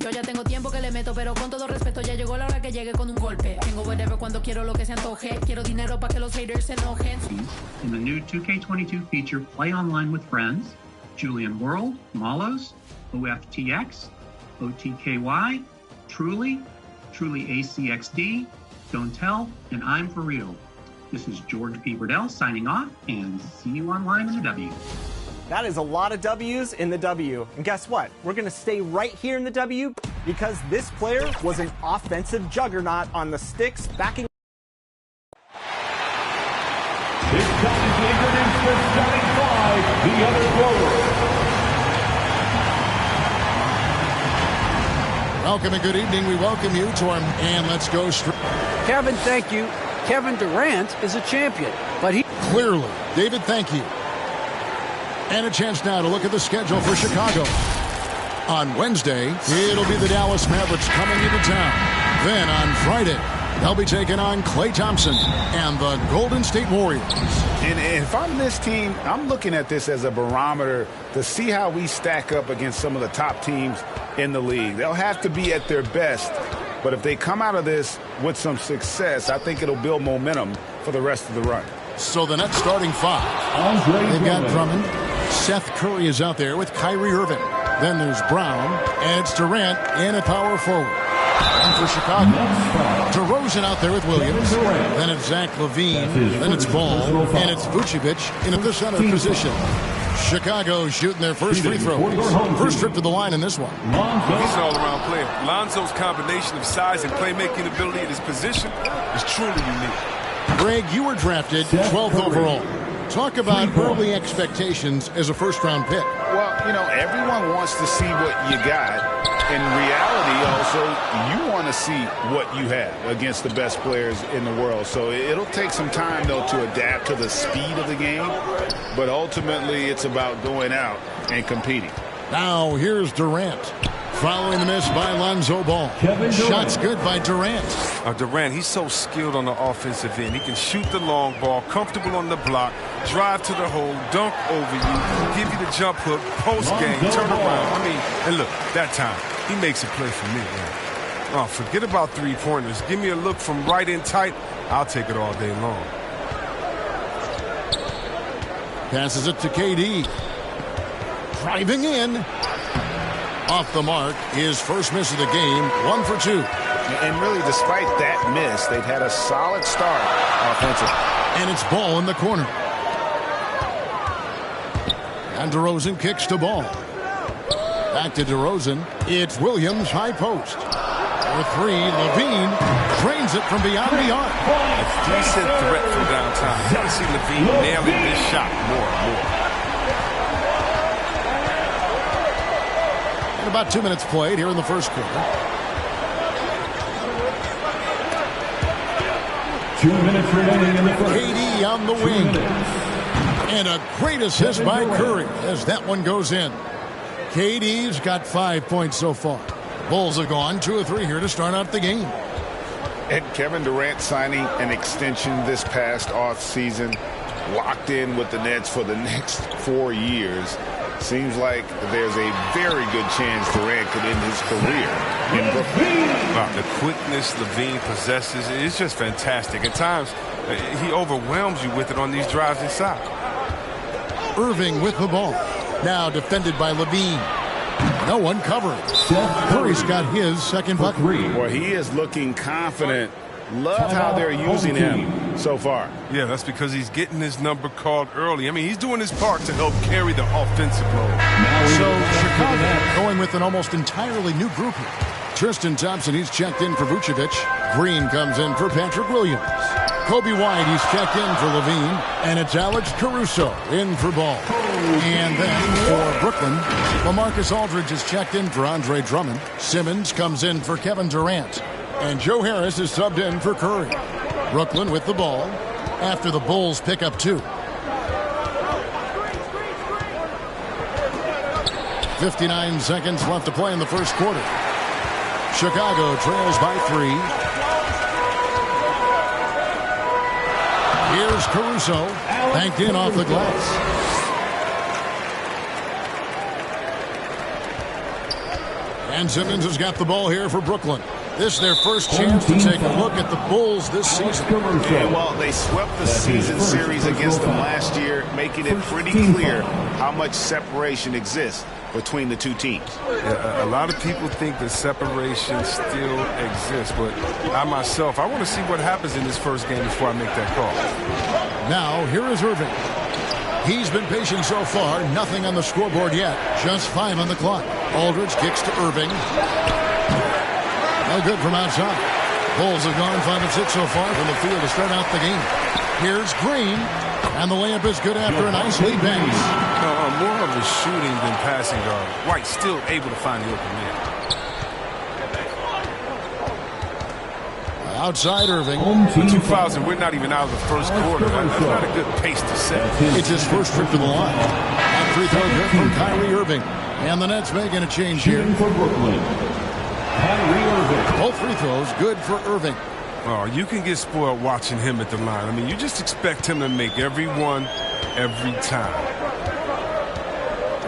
Yo ya tengo tiempo que le meto, pero con todo respeto ya llegó la hora que llegue con un golpe. Tengo whatever cuando quiero lo que se antoje. Quiero dinero para que los haters se enojen. In the new 2K22 feature, Play Online with Friends, Julian World, Malos, OFTX, OTKY, Truly ACXD, Don't Tell, and I'm For Real. This is George P. Riddell signing off, and see you online in the W. That is a lot of W's in the W. And guess what? We're going to stay right here in the W because this player was an offensive juggernaut on the sticks backing. It's time to introduce the starting five, the other forward. Welcome and good evening. We welcome you to our and let's go straight. Kevin, thank you. Kevin Durant is a champion, but he Clearly, David, thank you. And a chance now to look at the schedule for Chicago. On Wednesday, it'll be the Dallas Mavericks coming into town. Then on Friday, they'll be taking on Klay Thompson and the Golden State Warriors. And if I'm this team, I'm looking at this as a barometer to see how we stack up against some of the top teams in the league. They'll have to be at their best, but if they come out of this with some success, I think it'll build momentum for the rest of the run. So the Nets starting five. They've got Drummond. Seth Curry is out there with Kyrie Irving. Then there's Brown, and it's Durant in at power forward. And for Chicago, DeRozan out there with Williams. Then it's Zach LaVine. Then it's Ball. And it's Vucevic in at the center position. Chicago shooting their first free throw. First trip to the line in this one. He's an all-around player. Lonzo's combination of size and playmaking ability at his position is truly unique. Greg, you were drafted 12th overall. Talk about early expectations as a first-round pick. Well, you know, everyone wants to see what you got. In reality, also, you want to see what you have against the best players in the world. So it'll take some time, though, to adapt to the speed of the game. But ultimately, it's about going out and competing. Now, here's Durant. Following the miss by Lonzo Ball. Shots good by Durant. Durant, he's so skilled on the offensive end. He can shoot the long ball, comfortable on the block, drive to the hole, dunk over you, give you the jump hook, post game, turn around. I mean, and look, that time, he makes a play for me, man. Oh, forget about three-pointers. Give me a look from right in tight. I'll take it all day long. Passes it to KD. Driving in. Off the mark, his first miss of the game, 1 for 2. And really, despite that miss, they've had a solid start offensively. And it's Ball in the corner. And DeRozan kicks to Ball. Back to DeRozan. It's Williams, high post. For three, LaVine drains it from beyond the arc. A decent threat from downtown. You got to see LaVine nailing this shot more and more. About 2 minutes played here in the first quarter. 2 minutes remaining in the first. KD on the wing. And a great assist by Curry as that one goes in. KD's got 5 points so far. Bulls have gone 2 of 3 here to start out the game. And Kevin Durant signing an extension this past offseason, locked in with the Nets for the next 4 years. Seems like there's a very good chance Durant could end his career in Brooklyn. Wow, the quickness LaVine possesses is just fantastic. At times, he overwhelms you with it on these drives inside. Irving with the ball. Now defended by LaVine. No one covering. Curry's got his second bucket. Well, he is looking confident. Love how they're using him so far. Yeah, that's because he's getting his number called early. I mean, he's doing his part to help carry the offensive load. So Chicago going with an almost entirely new group here. Tristan Thompson, he's checked in for Vucevic. Green comes in for Patrick Williams. Kobe White, he's checked in for LaVine. And it's Alex Caruso in for Ball. And then for Brooklyn, LaMarcus Aldridge is checked in for Andre Drummond. Simmons comes in for Kevin Durant. And Joe Harris is subbed in for Curry. Brooklyn with the ball after the Bulls pick up 2. 59 seconds left to play in the first quarter. Chicago trails by 3. Here's Caruso, banked in off the glass. And Simmons has got the ball here for Brooklyn. This is their first chance to take a look at the Bulls this season. Yeah, well, they swept the season series against them last year, making it pretty clear how much separation exists between the two teams. Yeah, a lot of people think the separation still exists, but I myself, I want to see what happens in this first game before I make that call. Now, here is Irving. He's been patient so far. Nothing on the scoreboard yet. Just 5 on the clock. Aldridge kicks to Irving. No good from outside. Bulls have gone 5 and 6 so far from the field to start out the game. Here's Green. And the layup is good after a nice lead bank. More of a shooting than passing guard. White still able to find the open man. Outside Irving. For 2,000, we're not even out of the first quarter. That's not a good pace to set. It's his first trip to the line. And free throw good from Kyrie Irving. And the Nets making a change here. For Brooklyn, Kyrie Irving. Both free throws good for Irving. Oh, you can get spoiled watching him at the line. I mean, you just expect him to make every one, every time.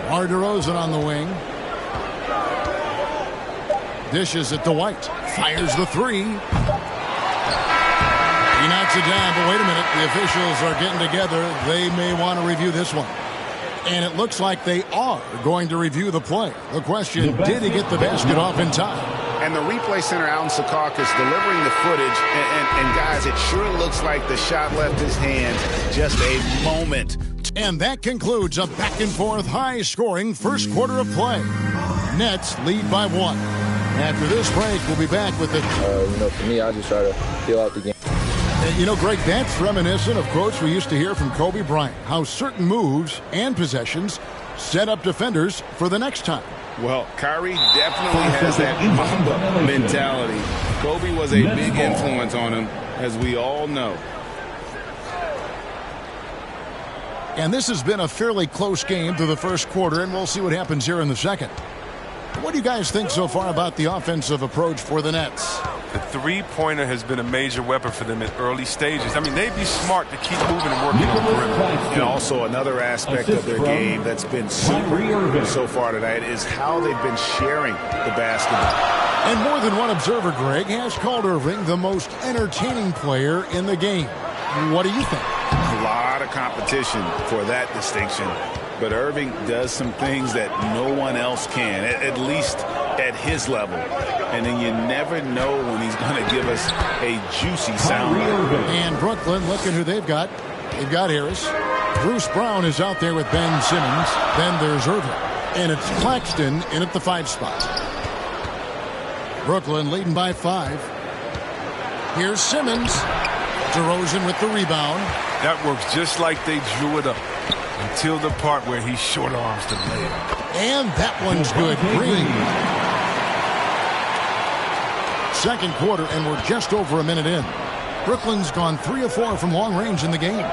DeMar DeRozan on the wing. Dishes it to White. Fires the three. He knocks it down, but wait a minute. The officials are getting together. They may want to review this one. And it looks like they are going to review the play. The question, did he get the basket off in time? And the replay center out in Secaucus delivering the footage. And guys, it sure looks like the shot left his hand just a moment. And that concludes a back-and-forth, high-scoring first quarter of play. Nets lead by 1. After this break, we'll be back with it. For me, I just try to feel out the game. Greg, that's reminiscent of quotes we used to hear from Kobe Bryant, how certain moves and possessions set up defenders for the next time. Well, Kyrie definitely has that Mamba mentality. Kobe was a big influence on him, as we all know. And this has been a fairly close game through the first quarter, and we'll see what happens here in the second. What do you guys think so far about the offensive approach for the Nets? The three-pointer has been a major weapon for them at early stages. I mean, they'd be smart to keep moving and working on the perimeter. And also another aspect of their game that's been super so far tonight is how they've been sharing the basketball. And more than one observer, Greg, has called Irving the most entertaining player in the game. What do you think? A lot of competition for that distinction. But Irving does some things that no one else can, at least at his level. And then you never know when he's going to give us a juicy sound. And Brooklyn, look at who they've got. They've got Harris. Bruce Brown is out there with Ben Simmons. Then there's Irving. And it's Claxton in at the 5 spot. Brooklyn leading by 5. Here's Simmons. DeRozan with the rebound. That works just like they drew it up. Until the part where he short arms the layup. And that one's good. Green. Second quarter, and we're just over a minute in. Brooklyn's gone 3 of 4 from long range in the game.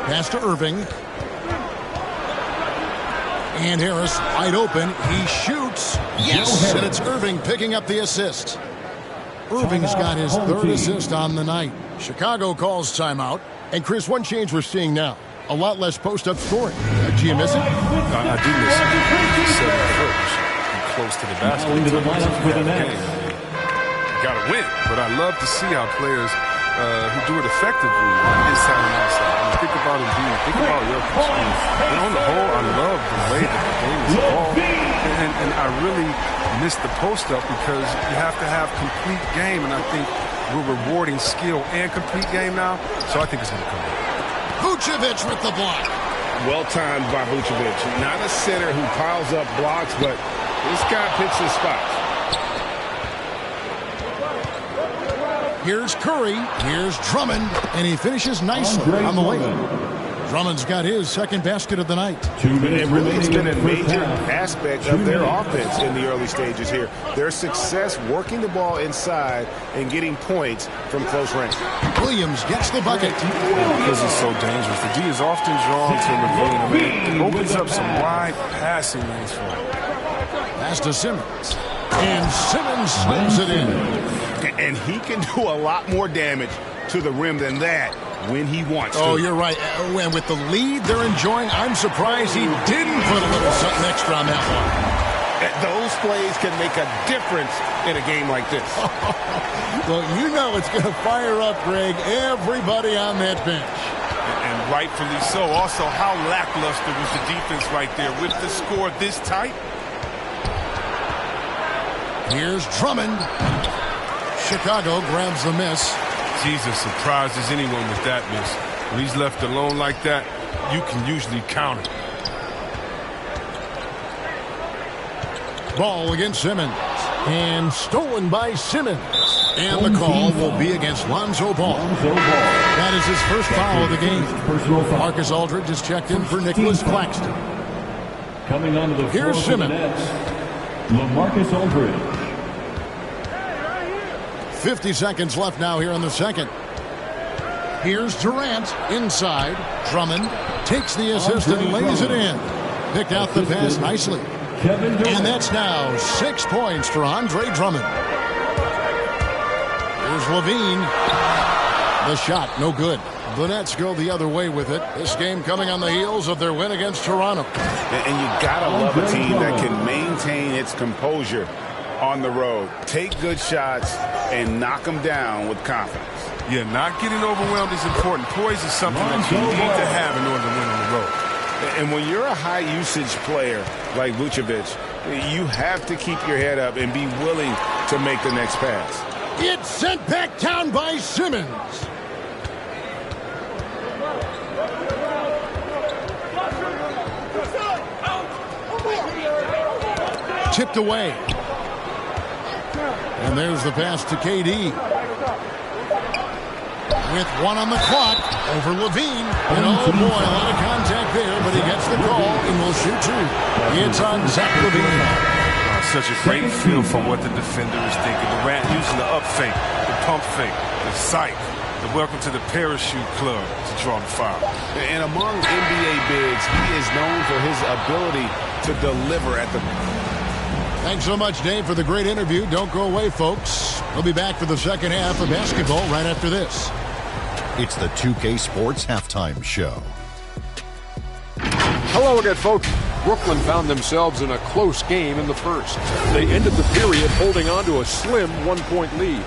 Pass to Irving. And Harris wide open. He shoots. Yes! And it's Irving picking up the assist. Irving's got his 3rd assist on the night. Chicago calls timeout. And Chris, one change we're seeing now, a lot less post-up scoring. Do you miss it? I do miss it. 7 foot, close to the basket. You got to win, but I love to see how players who do it effectively inside and outside. I mean, think about Embiid, think about Jokic. And on the whole, I love the way that the game is evolved. And I really miss the post-up because you have to have complete game, and I think we're rewarding skill and complete game now, so I think it's going to come in. Vucevic with the block. Well timed by Vucevic. Not a center who piles up blocks, but this guy picks his spots. Here's Curry. Here's Drummond. And he finishes nicely on the way. Drummond's got his 2nd basket of the night. 2 minutes it really has been a remaining major aspect of their offense in the early stages here. Their success working the ball inside and getting points from close range. Williams gets the bucket. This is so dangerous. The D is often drawn to LaVine. I mean, it opens up some wide passing lanes for him. Pass to Simmons. And Simmons slams it in. And he can do a lot more damage to the rim than that when he wants to. Oh, you're right. And with the lead they're enjoying, I'm surprised he didn't put a little something extra on that one. Those plays can make a difference in a game like this. Well, you know it's going to fire up, Greg, everybody on that bench. And rightfully so. Also, how lackluster was the defense right there with the score this tight? Here's Drummond. Chicago grabs the miss. Jesus surprises anyone with that miss. When he's left alone like that, you can usually count it. Ball against Simmons. And stolen by Simmons. And the call will be against Lonzo Ball. That is his first foul of the game. Marcus Aldridge is checked in for Nicholas Claxton. Coming onto the floor Here's Simmons. LaMarcus Aldridge. 50 seconds left now here in the second. Here's Durant inside. Drummond takes the assist and lays it in. Picked out the pass nicely. And that's now 6 points for Andre Drummond. Here's Levine. The shot, no good. The Nets go the other way with it. This game coming on the heels of their win against Toronto. And you gotta love a team that can maintain its composure on the road. Take good shots and knock them down with confidence. Yeah, not getting overwhelmed is important. Poise is something that you need to have in order to win on the road. And when you're a high-usage player like Vucevic, you have to keep your head up and be willing to make the next pass. It's sent back down by Simmons. Tipped away. And there's the pass to KD. With one on the clock, over Levine. And oh boy, a lot of contact there, but he gets the call and will shoot two. It's on Zach Levine. Such a great feel for what the defender is thinking. Durant using the up fake, the pump fake, the sight, the welcome to the parachute club to draw the foul. And among NBA bigs, he is known for his ability to deliver at the... Thanks so much, Dave, for the great interview. Don't go away, folks. We'll be back for the second half of basketball right after this. It's the 2K Sports Halftime Show. Hello again, folks. Brooklyn found themselves in a close game in the first. They ended the period holding on to a slim 1-point lead.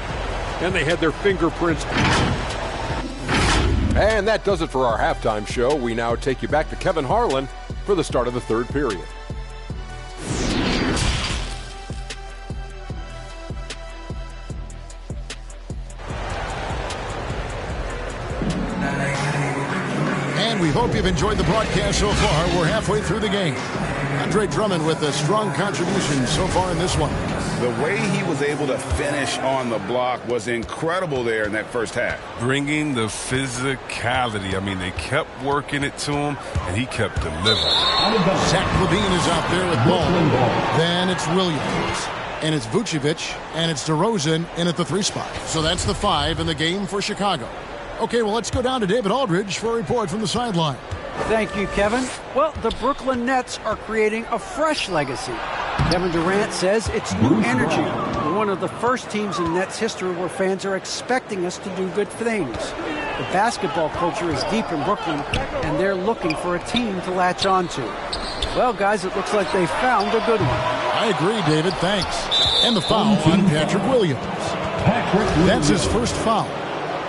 And they had their fingerprints. And that does it for our halftime show. We now take you back to Kevin Harlan for the start of the third period. We hope you've enjoyed the broadcast so far. We're halfway through the game. Andre Drummond with a strong contribution so far in this one. The way he was able to finish on the block was incredible there in that first half. Bringing the physicality. I mean, they kept working it to him, and he kept delivering. Zach Levine is out there with ball. Then it's Williams. And it's Vucevic. And it's DeRozan in at the 3 spot. So that's the 5 in the game for Chicago. Okay, well, let's go down to David Aldridge for a report from the sideline. Thank you, Kevin. Well, the Brooklyn Nets are creating a fresh legacy. Kevin Durant says it's new energy. We're one of the first teams in Nets history where fans are expecting us to do good things. The basketball culture is deep in Brooklyn, and they're looking for a team to latch on to. Well, guys, it looks like they found a good one. I agree, David. Thanks. And the foul on Patrick Williams. That's his first foul.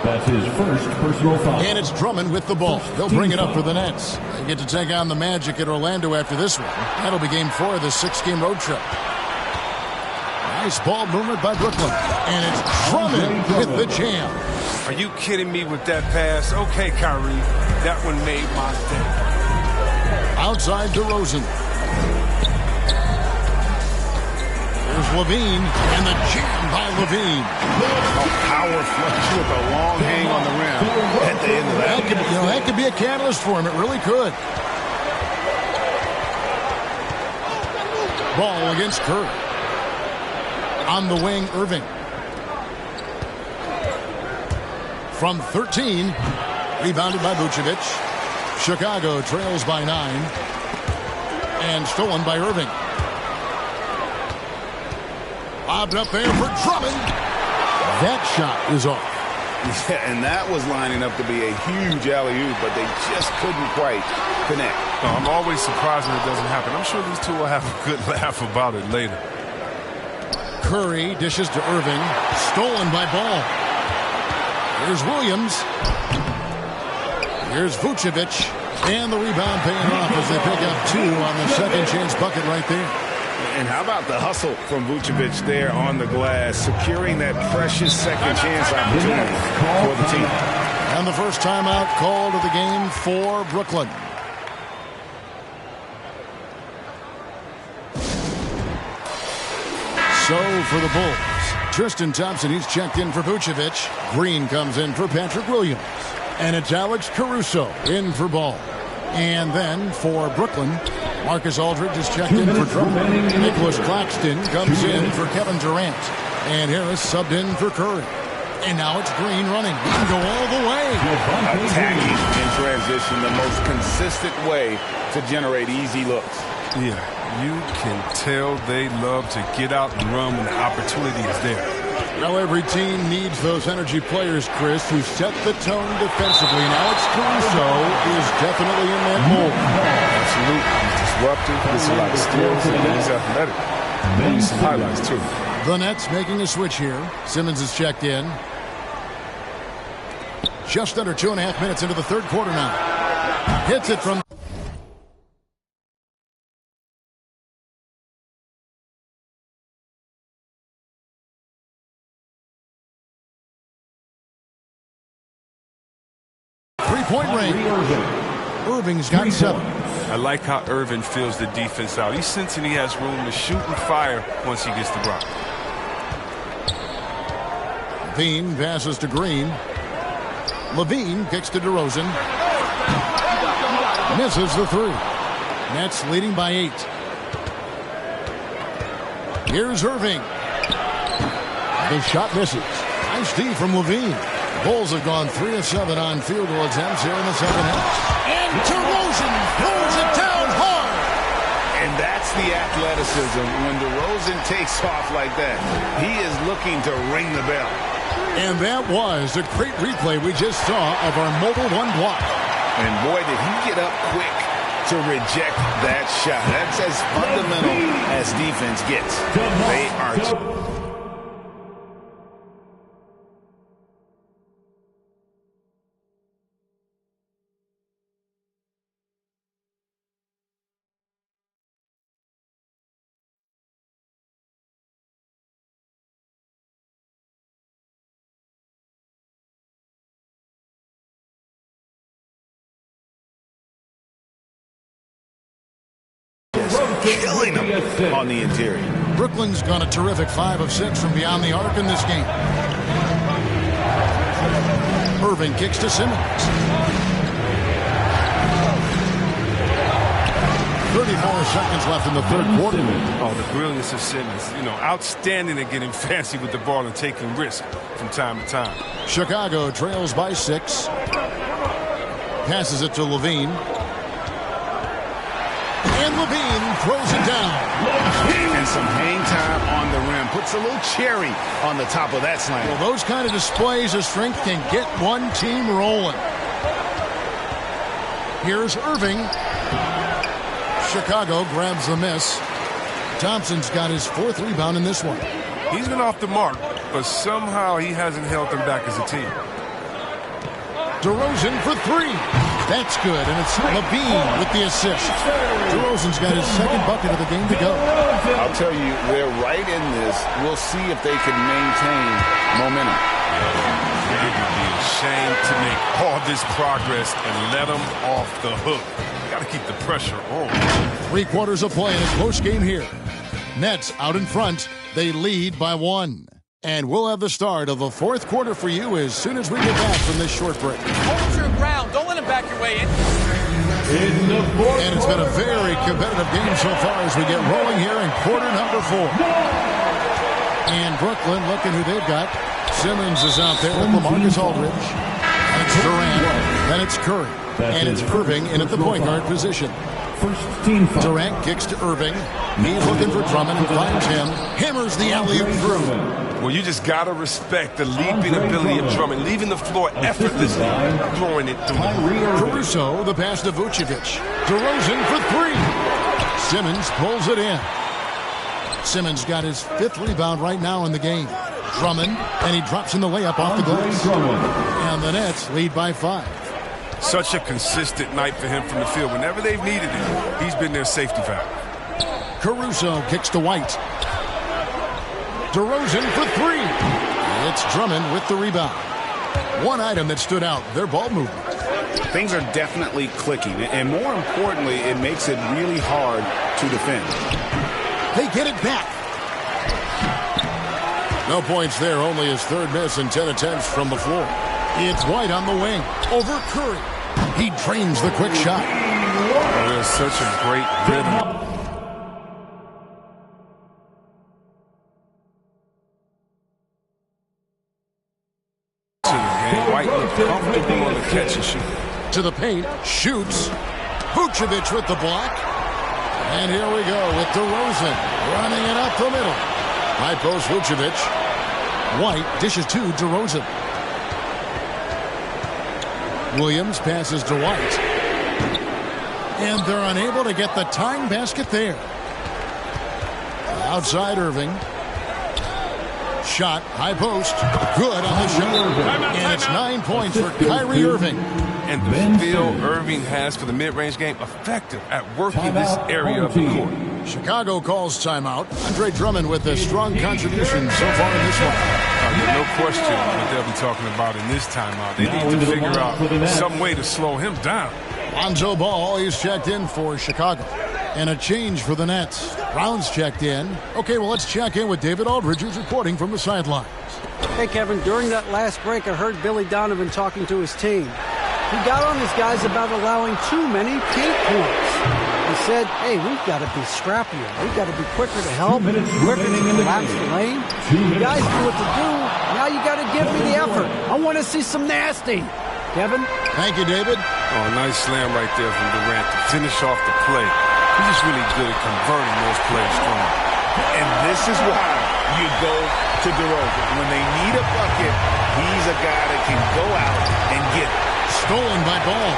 That's his first personal foul. And it's Drummond with the ball. They'll bring it up for the Nets. They get to take on the Magic at Orlando after this one. That'll be game 4 of the 6-game road trip. Nice ball movement by Brooklyn. And it's Drummond with the jam. Are you kidding me with that pass? Okay, Kyrie. That one made my day. Outside DeRozan. There's Levine, and the jam by Levine. A power flush with a long hang on the rim at the end of that. That could be a catalyst for him. It really could. Ball against Curry. On the wing, Irving. From 13, rebounded by Vucevic. Chicago trails by 9. And stolen by Irving. Lobbed up there for Drummond. That shot is off. Yeah, and that was lining up to be a huge alley-oop, but they just couldn't quite connect. No, I'm always surprised when it doesn't happen. I'm sure these two will have a good laugh about it later. Curry dishes to Irving. Stolen by Ball. Here's Williams. Here's Vucevic. And the rebound paying off as they pick up 2 on the second chance bucket right there. And how about the hustle from Vucevic there on the glass, securing that precious second chance opportunity for the team. And the first timeout called of the game for Brooklyn. So for the Bulls, Tristan Thompson, he's checked in for Vucevic. Green comes in for Patrick Williams. And it's Alex Caruso in for Ball. And then for Brooklyn, Marcus Aldridge is checked in for Drummond. Nicholas Claxton comes in for Kevin Durant. And Harris subbed in for Curry. And now it's Green running. He can go all the way. Attacking in transition, the most consistent way to generate easy looks. Yeah, you can tell they love to get out and run when the opportunity is there. Well, every team needs those energy players, Chris, who set the tone defensively. And Alex Caruso is definitely in that mold. Absolutely. He's disruptive. Gets a lot of skills, and he's athletic. Maybe some highlights, too. The Nets making a switch here. Simmons is checked in. Just under 2.5 minutes into the third quarter now. Hits it from... three-point range. Irving's got 7. I like how Irving fills the defense out. He's sensing he has room to shoot and fire once he gets the rock. Levine passes to Green. Levine kicks to DeRozan. Misses the 3. Nets leading by 8. Here's Irving. The shot misses. Nice D from Levine. Bulls have gone 3 of 7 on field goal attempts here in the second half. And DeRozan throws it down hard. And that's the athleticism. When DeRozan takes off like that, he is looking to ring the bell. And that was a great replay we just saw of our mobile 1 block. And boy, did he get up quick to reject that shot. That's as fundamental as defense gets. They are... killing them on the interior. Brooklyn's gone a terrific 5 of 6 from beyond the arc in this game. Irving kicks to Simmons. 34 seconds left in the third quarter. Oh, the brilliance of Simmons. You know, outstanding at getting fancy with the ball and taking risks from time to time. Chicago trails by 6. Passes it to Levine. And Levine throws it down. And some hang time on the rim. Puts a little cherry on the top of that slam. Well, those kind of displays of strength can get one team rolling. Here's Irving. Chicago grabs the miss. Thompson's got his 4th rebound in this one. He's been off the mark, but somehow he hasn't held them back as a team. DeRozan for 3. That's good, and it's Levine with the assist. DeRozan's got his 2nd bucket of the game to go. I'll tell you, they're right in this. We'll see if they can maintain momentum. It would be a shame to make all this progress and let them off the hook. Got to keep the pressure on. 3 quarters of play in a close game here. Nets out in front. They lead by 1. And we'll have the start of the 4th quarter for you as soon as we get back from this short break. Hold your ground. Don't let him back your way in. And it's been a very competitive game so far as we get rolling here in quarter number 4. And Brooklyn looking who they've got. Simmons is out there with LaMarcus Aldridge. And it's Durant. Then it's Curry. And it's Irving in at the point guard position. First team foul. Durant kicks to Irving. He's looking for Drummond and finds him. Hammers the alley-oop through. Well, you just got to respect the leaping ability of Drummond, leaving the floor effortlessly, throwing it through. Caruso, the pass to Vucevic. DeRozan for three. Simmons pulls it in. Simmons got his 5th rebound right now in the game. Drummond, and he drops in the layup off the glass. And the Nets lead by 5. Such a consistent night for him from the field. Whenever they've needed him, he's been their safety valve. Caruso kicks to White. DeRozan for three. It's Drummond with the rebound. One item that stood out, their ball movement. Things are definitely clicking, and more importantly, it makes it really hard to defend. They get it back. No points there, only his 3rd miss and 10 attempts from the floor. It's White on the wing, over Curry. He drains the quick shot. Oh, there's such a great rhythm. White looked comfortable on the catch and shoot. To the paint, shoots. Vucevic with the block. And here we go with DeRozan running it up the middle. High post Vucevic. White dishes to DeRozan. Williams passes to White. And they're unable to get the tying basket there. Outside Irving. Shot, high post, good on the shot. And it's 9 points for Kyrie Irving. And the feel Irving has for the mid-range game, effective at working this area of the court. Chicago calls timeout. Andre Drummond with a strong contribution so far in this one. No question what they'll be talking about in this timeout. They need to figure out some way to slow him down. Lonzo Ball, he's checked in for Chicago. And a change for the Nets. Brown's checked in. Okay, well, let's check in with David Aldridge, who's reporting from the sidelines. Hey, Kevin, during that last break, I heard Billy Donovan talking to his team. He got on his guys about allowing too many paint points. He said, hey, we've got to be scrappier. We've got to be quicker to help, quicker to collapse the lane. You guys do what to do. Now you got to give me the effort. I want to see some nasty. Kevin? Thank you, David. Oh, nice slam right there from Durant to finish off the play. He's just really good at converting those plays strong. And this is why you go to DeRozan. When they need a bucket, he's a guy that can go out and get it. Stolen by Ball.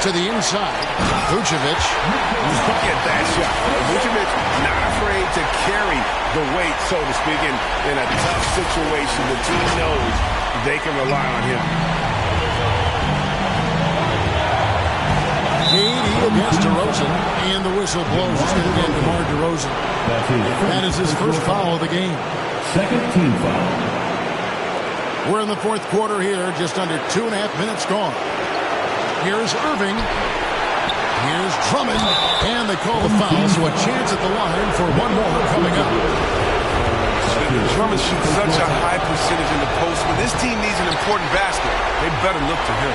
To the inside. Vucevic. Look at that shot. Vucevic not afraid to carry the weight, so to speak, in a tough situation. The team knows they can rely on him. KD against DeRozan, and the whistle blows. It's going to get DeMar DeRozan. That is his first foul of the game. Second team foul. We're in the 4th quarter here, just under 2.5 minutes gone. Here's Irving. Here's Drummond, and they call the foul, so a chance at the line for one more coming up. Drummond shoots such a high percentage in the post. When this team needs an important basket, they better look to him.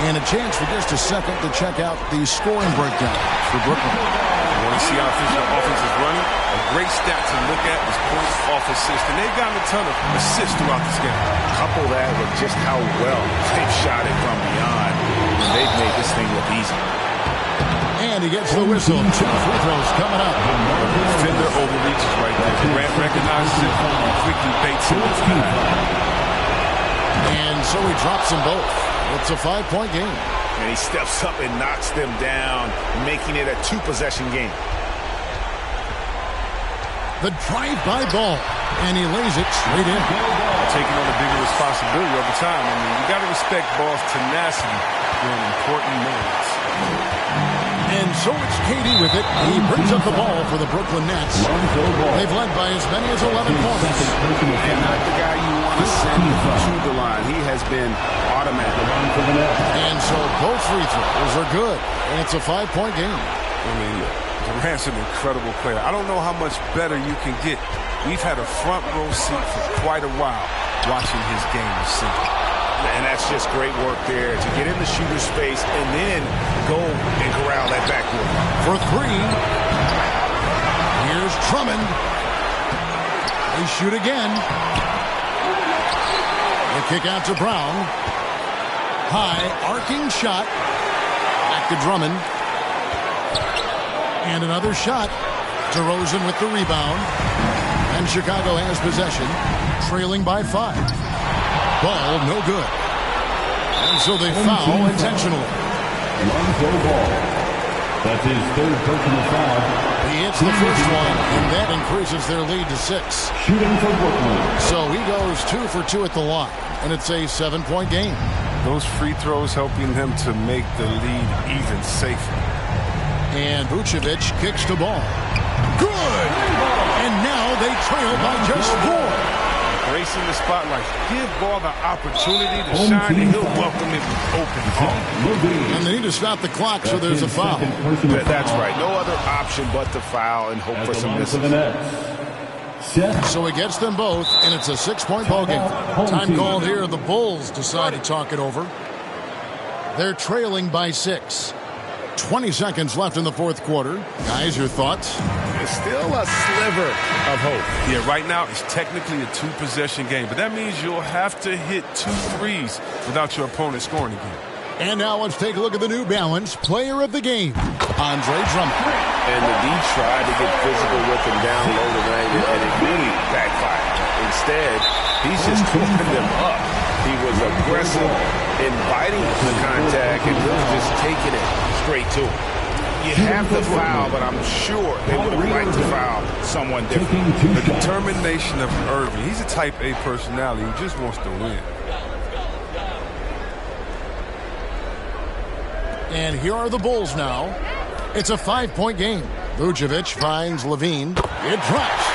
And a chance for just a second to check out the scoring breakdown for Brooklyn. You want to see how efficient the offense is running? A great stat to look at is points off assists. And they've gotten a ton of assists throughout this game. Couple that with just how well they've shot it from beyond. And they've made this thing look easy. And he gets the whistle. 2 free throws coming up. Defender overreaches right there. Durant recognizes it and quickly baits him. And so he drops them both. It's a 5-point game. And he steps up and knocks them down, making it a 2-possession game. The drive-by Ball, and he lays it straight in. Taking on a bigger responsibility over time. I mean, you got to respect Ball's tenacity during important moments. And so it's KD with it. He brings up the ball for the Brooklyn Nets. They've led by as many as 11 points. And not the guy you want to send to the line. He has been automatic. And so both free throws are good. And it's a 5-point game. I mean, Durant's an incredible player. I don't know how much better you can get. We've had a front row seat for quite a while watching his game this season. And that's just great work there to get in the shooter's space and then go and corral that backcourt. For 3. Here's Drummond. They shoot again. The kick out to Brown. High arcing shot. Back to Drummond. And another shot. DeRozan with the rebound. And Chicago has possession, trailing by 5. Ball no good. And so they foul intentionally. Lonzo Ball. That's his third personal foul. He hits the first one, and that increases their lead to 6. Shooting for Brooklyn. So he goes 2 for 2 at the line, and it's a 7-point game. Those free throws helping them to make the lead even safer. And Vucevic kicks the ball. Good! And now they trail by just 4. Racing the spotlight. Give Ball the opportunity to shine, and he'll welcome it with open arms. And they need to stop the clock, so there's a foul. That's right. No other option but to foul and hope for some misses. So he gets them both, and it's a 6-point ball game. Time called here. The Bulls decide to talk it over. They're trailing by 6. 20 seconds left in the fourth quarter. Guys, your thoughts? It's still a sliver of hope. Yeah, right now it's technically a 2-possession game, but that means you'll have to hit 2 threes without your opponent scoring again. And now let's take a look at the New Balance Player of the Game, Andre Drummond. And the D tried to get physical with him down low the lane, and it really backfired. Instead, he's just pulling them up. He was aggressive, inviting the contact, and was just taking it straight to him. You have the foul, but I'm sure they would have liked to foul someone different. The determination of Irving. He's a type A personality. He just wants to win. And here are the Bulls now. It's a 5-point game. Vucevic finds Levine. It drops.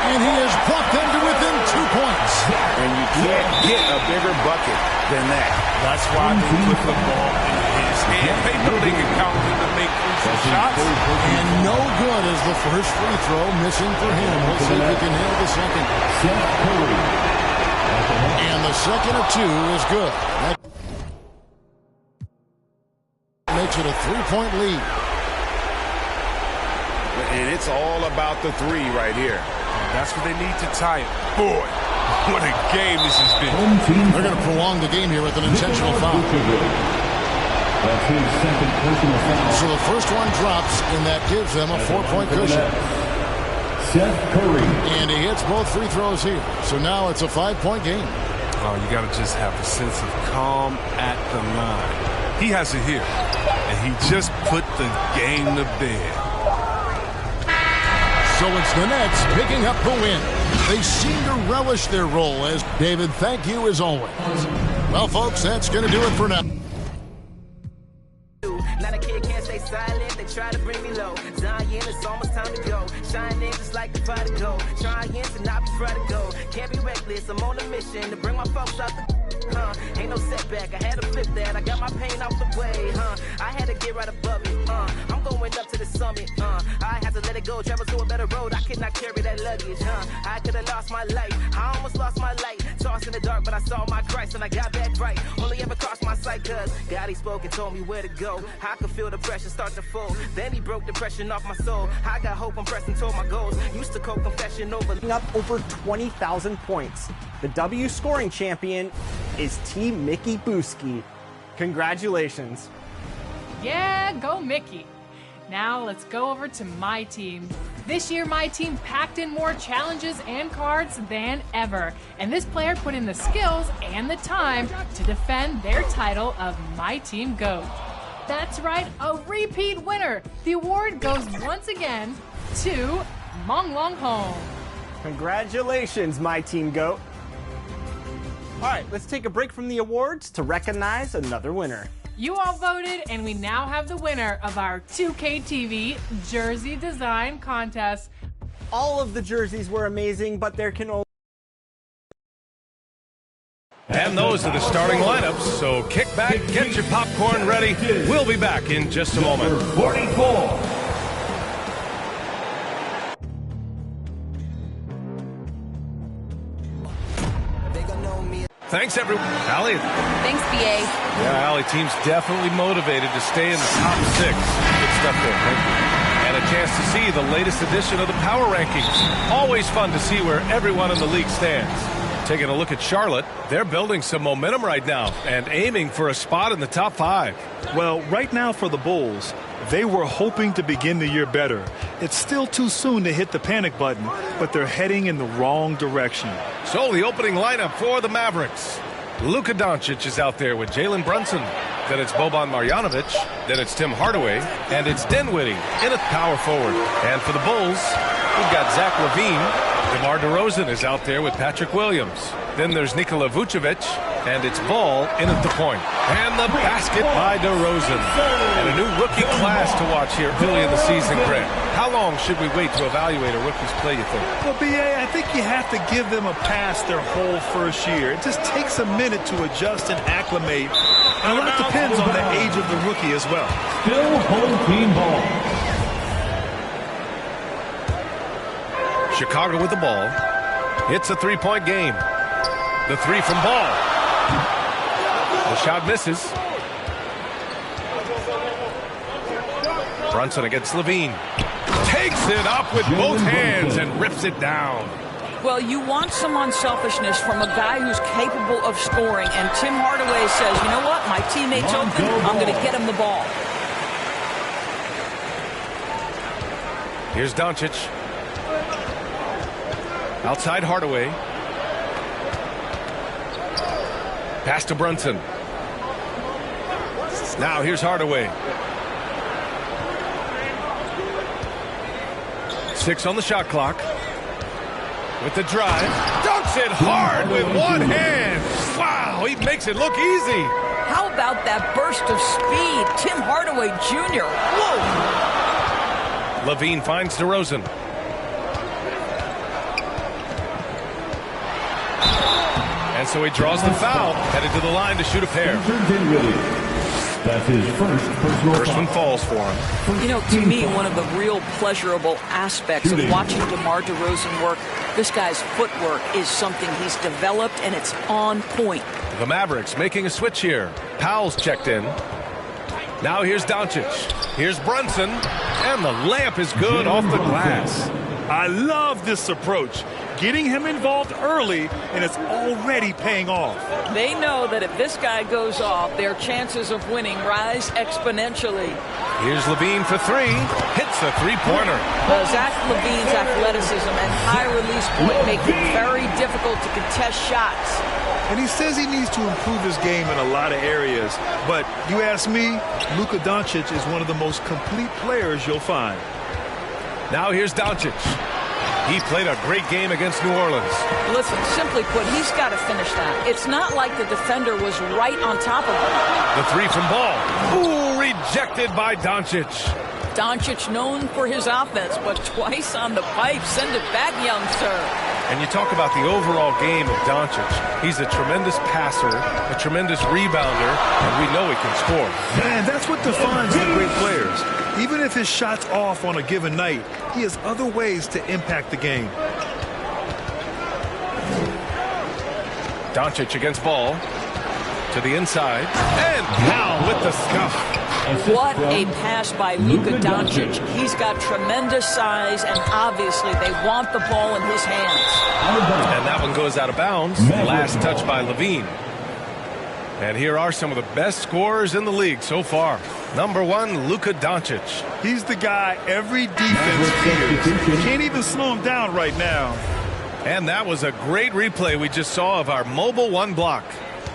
And he has brought them to within 2 points. And you can't get a bigger bucket than that. That's why they put the ball in his hand. They know they can count him to make crucial shots. And no good as the first free throw missing for him. We'll see if he can nail the second. And the second of 2 is good. That makes it a 3-point lead. And it's all about the 3 right here. That's what they need to tie it. Boy, what a game this has been. They're going to prolong the game here with an intentional foul. That's his second personal foul. So the first one drops, and that gives them a 4-point cushion. Seth Curry. And he hits both free throws here. So now it's a 5-point game. Oh, you got to just have a sense of calm at the line. He has it here, and he just put the game to bed. So it's the Nets picking up the win. They seem to relish their role as David, thank you as always. Well, folks, that's going to do it for now. Not a kid can't stay silent, they try to bring me low. Zion, it's almost time to go. Shining just like the prodigal. Trying to not be prodigal. Can't be reckless, I'm on a mission to bring my folks out the ain't no setback, I had to flip that. I got my pain out the way, I had to get right above it, I'm going up to the summit, I had to let it go, travel to a better road. I could not carry that luggage, I could have lost my life, I almost lost my light. Tossed in the dark, but I saw my Christ and I got back right. Only ever crossed my sight, cause God, he spoke and told me where to go. I could feel the pressure start to fold. Then he broke depression off my soul. I got hope, I'm pressing toward my goals. Used to quote confession up over 20,000 points. The W scoring champion is Team Mickey Booski. Congratulations. Yeah, go Mickey. Now let's go over to my team. This year my team packed in more challenges and cards than ever. And this player put in the skills and the time to defend their title of My Team GOAT. That's right, a repeat winner. The award goes once again to Mong Long Hong. Congratulations, My Team GOAT. All right, let's take a break from the awards to recognize another winner. You all voted, and we now have the winner of our 2K TV jersey design contest. All of the jerseys were amazing, but there can only... And those are the starting lineups, so kick back, get your popcorn ready. We'll be back in just a moment. 44. Thanks, everyone. Allie. Thanks, BA. Yeah, Allie, team's definitely motivated to stay in the top 6. Good stuff there. Thank you. And a chance to see the latest edition of the Power Rankings. Always fun to see where everyone in the league stands. Taking a look at Charlotte, they're building some momentum right now and aiming for a spot in the top 5. Well, right now for the Bulls, they were hoping to begin the year better. It's still too soon to hit the panic button, but they're heading in the wrong direction. So the opening lineup for the Mavericks. Luka Doncic is out there with Jalen Brunson. Then it's Boban Marjanovic. Then it's Tim Hardaway. And it's Dinwiddie in at power forward. And for the Bulls, we've got Zach LaVine. DeMar DeRozan is out there with Patrick Williams. Then there's Nikola Vucevic. And it's Ball in at the point. And the basket by DeRozan. And a new rookie class to watch here early in the season, Grant. How long should we wait to evaluate a rookie's play, you think? Well, B.A., I think you have to give them a pass their whole first year. It just takes a minute to adjust and acclimate. And a lot depends on the age of the rookie as well. Still home team ball. Chicago with the ball. It's a three-point game. The three from Ball. The shot misses. Brunson against LaVine. Takes it up with both hands and rips it down. Well, you want some unselfishness from a guy who's capable of scoring, and Tim Hardaway says, you know what, my teammate's open, I'm going to get him the ball. Here's Doncic. Outside Hardaway. Pass to Brunson. Now here's Hardaway. 6 on the shot clock. With the drive. Dunks it hard with one hand. Wow, he makes it look easy. How about that burst of speed? Tim Hardaway Jr. Whoa. LaVine finds DeRozan. And so he draws the foul. Headed to the line to shoot a pair. That's his first one falls for him. You know, to me, one of the real pleasurable aspects of watching DeMar DeRozan work, this guy's footwork is something he's developed, and it's on point. The Mavericks making a switch here. Powell's checked in. Now here's Doncic. Here's Brunson. And the layup is good off the glass. I love this approach. Getting him involved early, and it's already paying off. They know that if this guy goes off, their chances of winning rise exponentially. Here's LaVine for 3. Hits a three-pointer. Zach LaVine's athleticism and high release point make it very difficult to contest shots. And he says he needs to improve his game in a lot of areas. But you ask me, Luka Doncic is one of the most complete players you'll find. Now here's Doncic. He played a great game against New Orleans. Listen, simply put, he's got to finish that. It's not like the defender was right on top of him. The three from Ball. Ooh, rejected by Doncic. Doncic known for his offense, but twice on the pipe. Send it back, young sir. And you talk about the overall game of Doncic. He's a tremendous passer, a tremendous rebounder, and we know he can score. Man, that's what defines the great players. Even if his shot's off on a given night, he has other ways to impact the game. Doncic against Ball. To the inside. And Powell with the scuff. What a pass by Luka Doncic. He's got tremendous size, and obviously they want the ball in his hands. And that one goes out of bounds. Last touch by LaVine. And here are some of the best scorers in the league so far. Number 1, Luka Doncic. He's the guy every defense fears. You can't even slow him down right now. And that was a great replay we just saw of our mobile one block.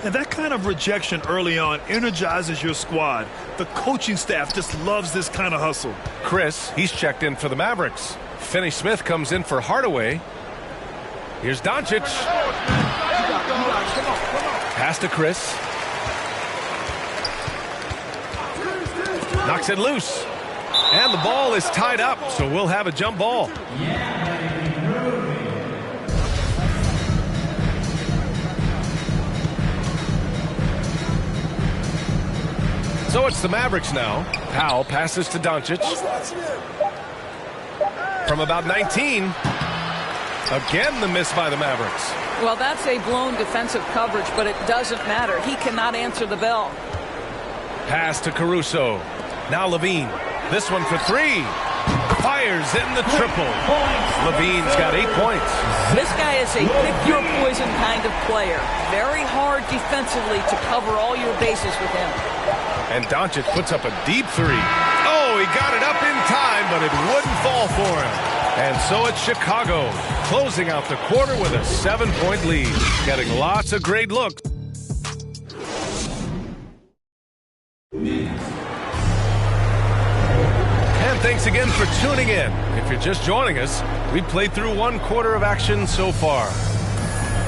And that kind of rejection early on energizes your squad. The coaching staff just loves this kind of hustle. Chris, he's checked in for the Mavericks. Finney-Smith comes in for Hardaway. Here's Doncic. Pass to Chris. Knocks it loose. And the ball is tied up, so we'll have a jump ball. So it's the Mavericks now. Powell passes to Doncic. From about 19. Again, the miss by the Mavericks. Well, that's a blown defensive coverage, but it doesn't matter. He cannot answer the bell. Pass to Caruso. Now LaVine. This one for 3. Fires in the triple. Levine's got 8 points. This guy is a pick-your-poison kind of player. Very hard defensively to cover all your bases with him. And Doncic puts up a deep three. Oh, he got it up in time, but it wouldn't fall for him. And so it's Chicago, closing out the quarter with a 7-point lead. Getting lots of great looks. And thanks again for tuning in. If you're just joining us, we've played through 1 quarter of action so far.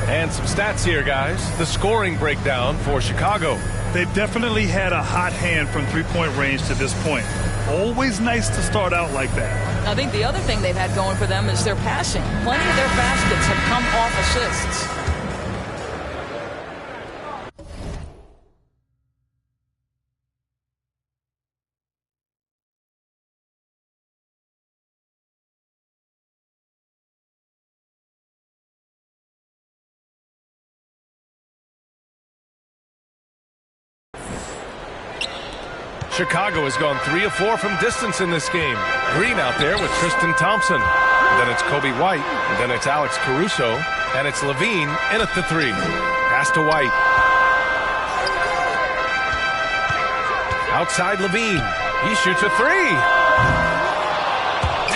And some stats here, guys. The scoring breakdown for Chicago. They've definitely had a hot hand from three-point range to this point. Always nice to start out like that. I think the other thing they've had going for them is their passing. Plenty of their baskets have come off assists. Chicago has gone 3 of 4 from distance in this game. Green out there with Tristan Thompson. Then it's Kobe White. And then it's Alex Caruso. And it's Levine in at the 3. Pass to White. Outside Levine. He shoots a 3.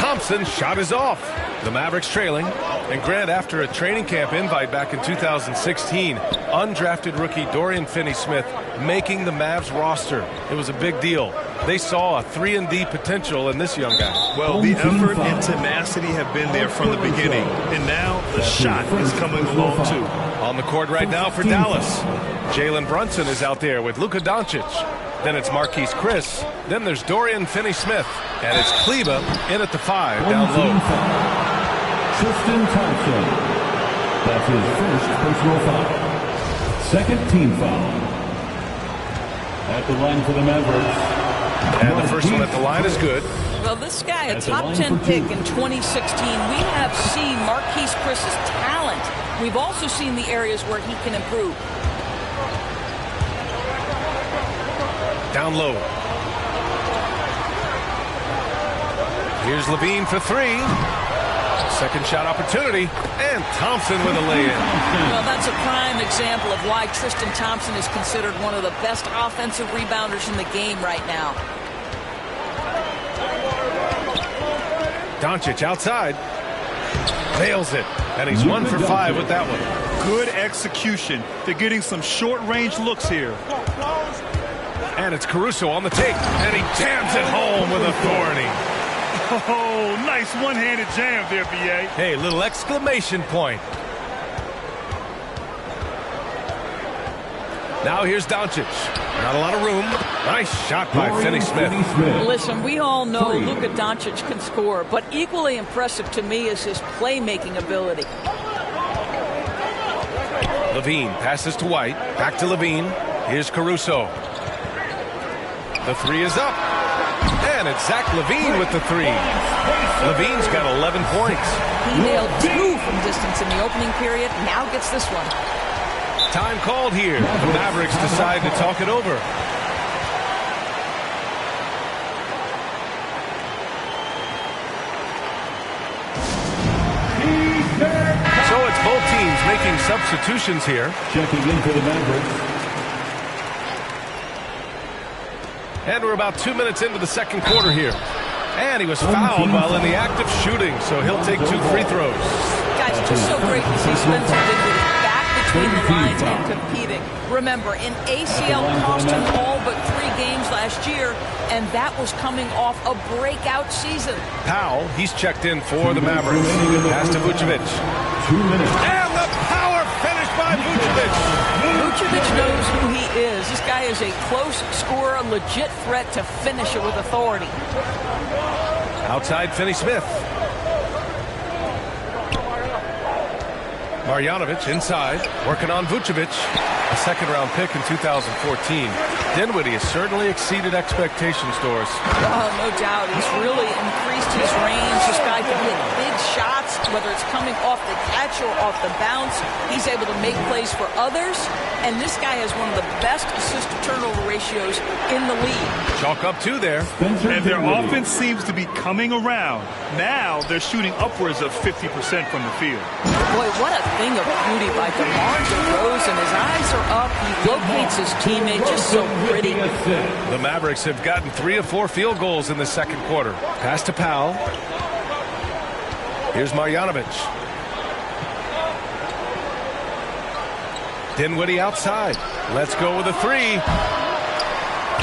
Thompson's shot is off. The Mavericks trailing. And Grant, after a training camp invite back in 2016, undrafted rookie Dorian Finney-Smith making the Mavs roster. It was a big deal. They saw a 3-and-D potential in this young guy. Well, the effort and tenacity have been there from the beginning. And now the shot is coming along, too. On the court right now for Dallas. Jalen Brunson is out there with Luka Doncic. Then it's Marquise Chris. Then there's Dorian Finney-Smith. And it's Kleba in at the 5 down low. Tristan Thompson. That's his first personal foul. Second team foul. At the line for the Mavericks. And the first one at the line is good. Well, this guy, a top 10 pick in 2016. We have seen Marquise Chris's talent. We've also seen the areas where he can improve. Down low. Here's Levine for 3. Second shot opportunity, and Thompson with a lay-in. Well, that's a prime example of why Tristan Thompson is considered one of the best offensive rebounders in the game right now. Doncic outside. Nails it, and he's 1 for 5 with that one. Good execution. They're getting some short-range looks here. And it's Caruso on the take, and he jams it home with authority. Oh, nice one-handed jam there, B.A. Hey, little exclamation point. Now here's Doncic. Not a lot of room. Nice shot by Finney-Smith. Listen, we all know Luka Doncic can score, but equally impressive to me is his playmaking ability. Levine passes to White. Back to Levine. Here's Caruso. The 3 is up. And it's Zach Levine with the 3. Levine's got 11 points. He nailed 2 from distance in the opening period. Now gets this one. Time called here. The Mavericks decide to talk it over. So it's both teams making substitutions here. Checking in for the Mavericks. And we're about 2 minutes into the second quarter here. And he was fouled while in the act of shooting, so he'll take 2 free throws. Guys, it's just so great to see Spencer Dinwiddie back between the lines and competing. Remember, an ACL cost him all but 3 games last year, and that was coming off a breakout season. Powell, he's checked in for the Mavericks. Pass to Vucevic. 2 minutes. And the power finish by Vucevic. Vucevic knows who he is. This guy is a close scorer, a legit threat to finish it with authority. Outside Finney-Smith. Marjanovic inside, working on Vucevic. A second-round pick in 2014. Dinwiddie has certainly exceeded expectations, Doris. Oh, no doubt. He's really increased his range. This guy can hit big shots. whether it's coming off the catch or off the bounce. He's able to make plays for others, and this guy has one of the best assist-to-turnover ratios in the league. Chalk up 2 there. And their offense seems to be coming around. Now they're shooting upwards of 50% from the field. Boy, what a thing of beauty by DeMar DeRozan. His eyes are up. He locates his teammate just so pretty. The Mavericks have gotten 3 of 4 field goals in the second quarter. Pass to Powell. Here's Marjanovic. Dinwiddie outside. Let's go with a 3.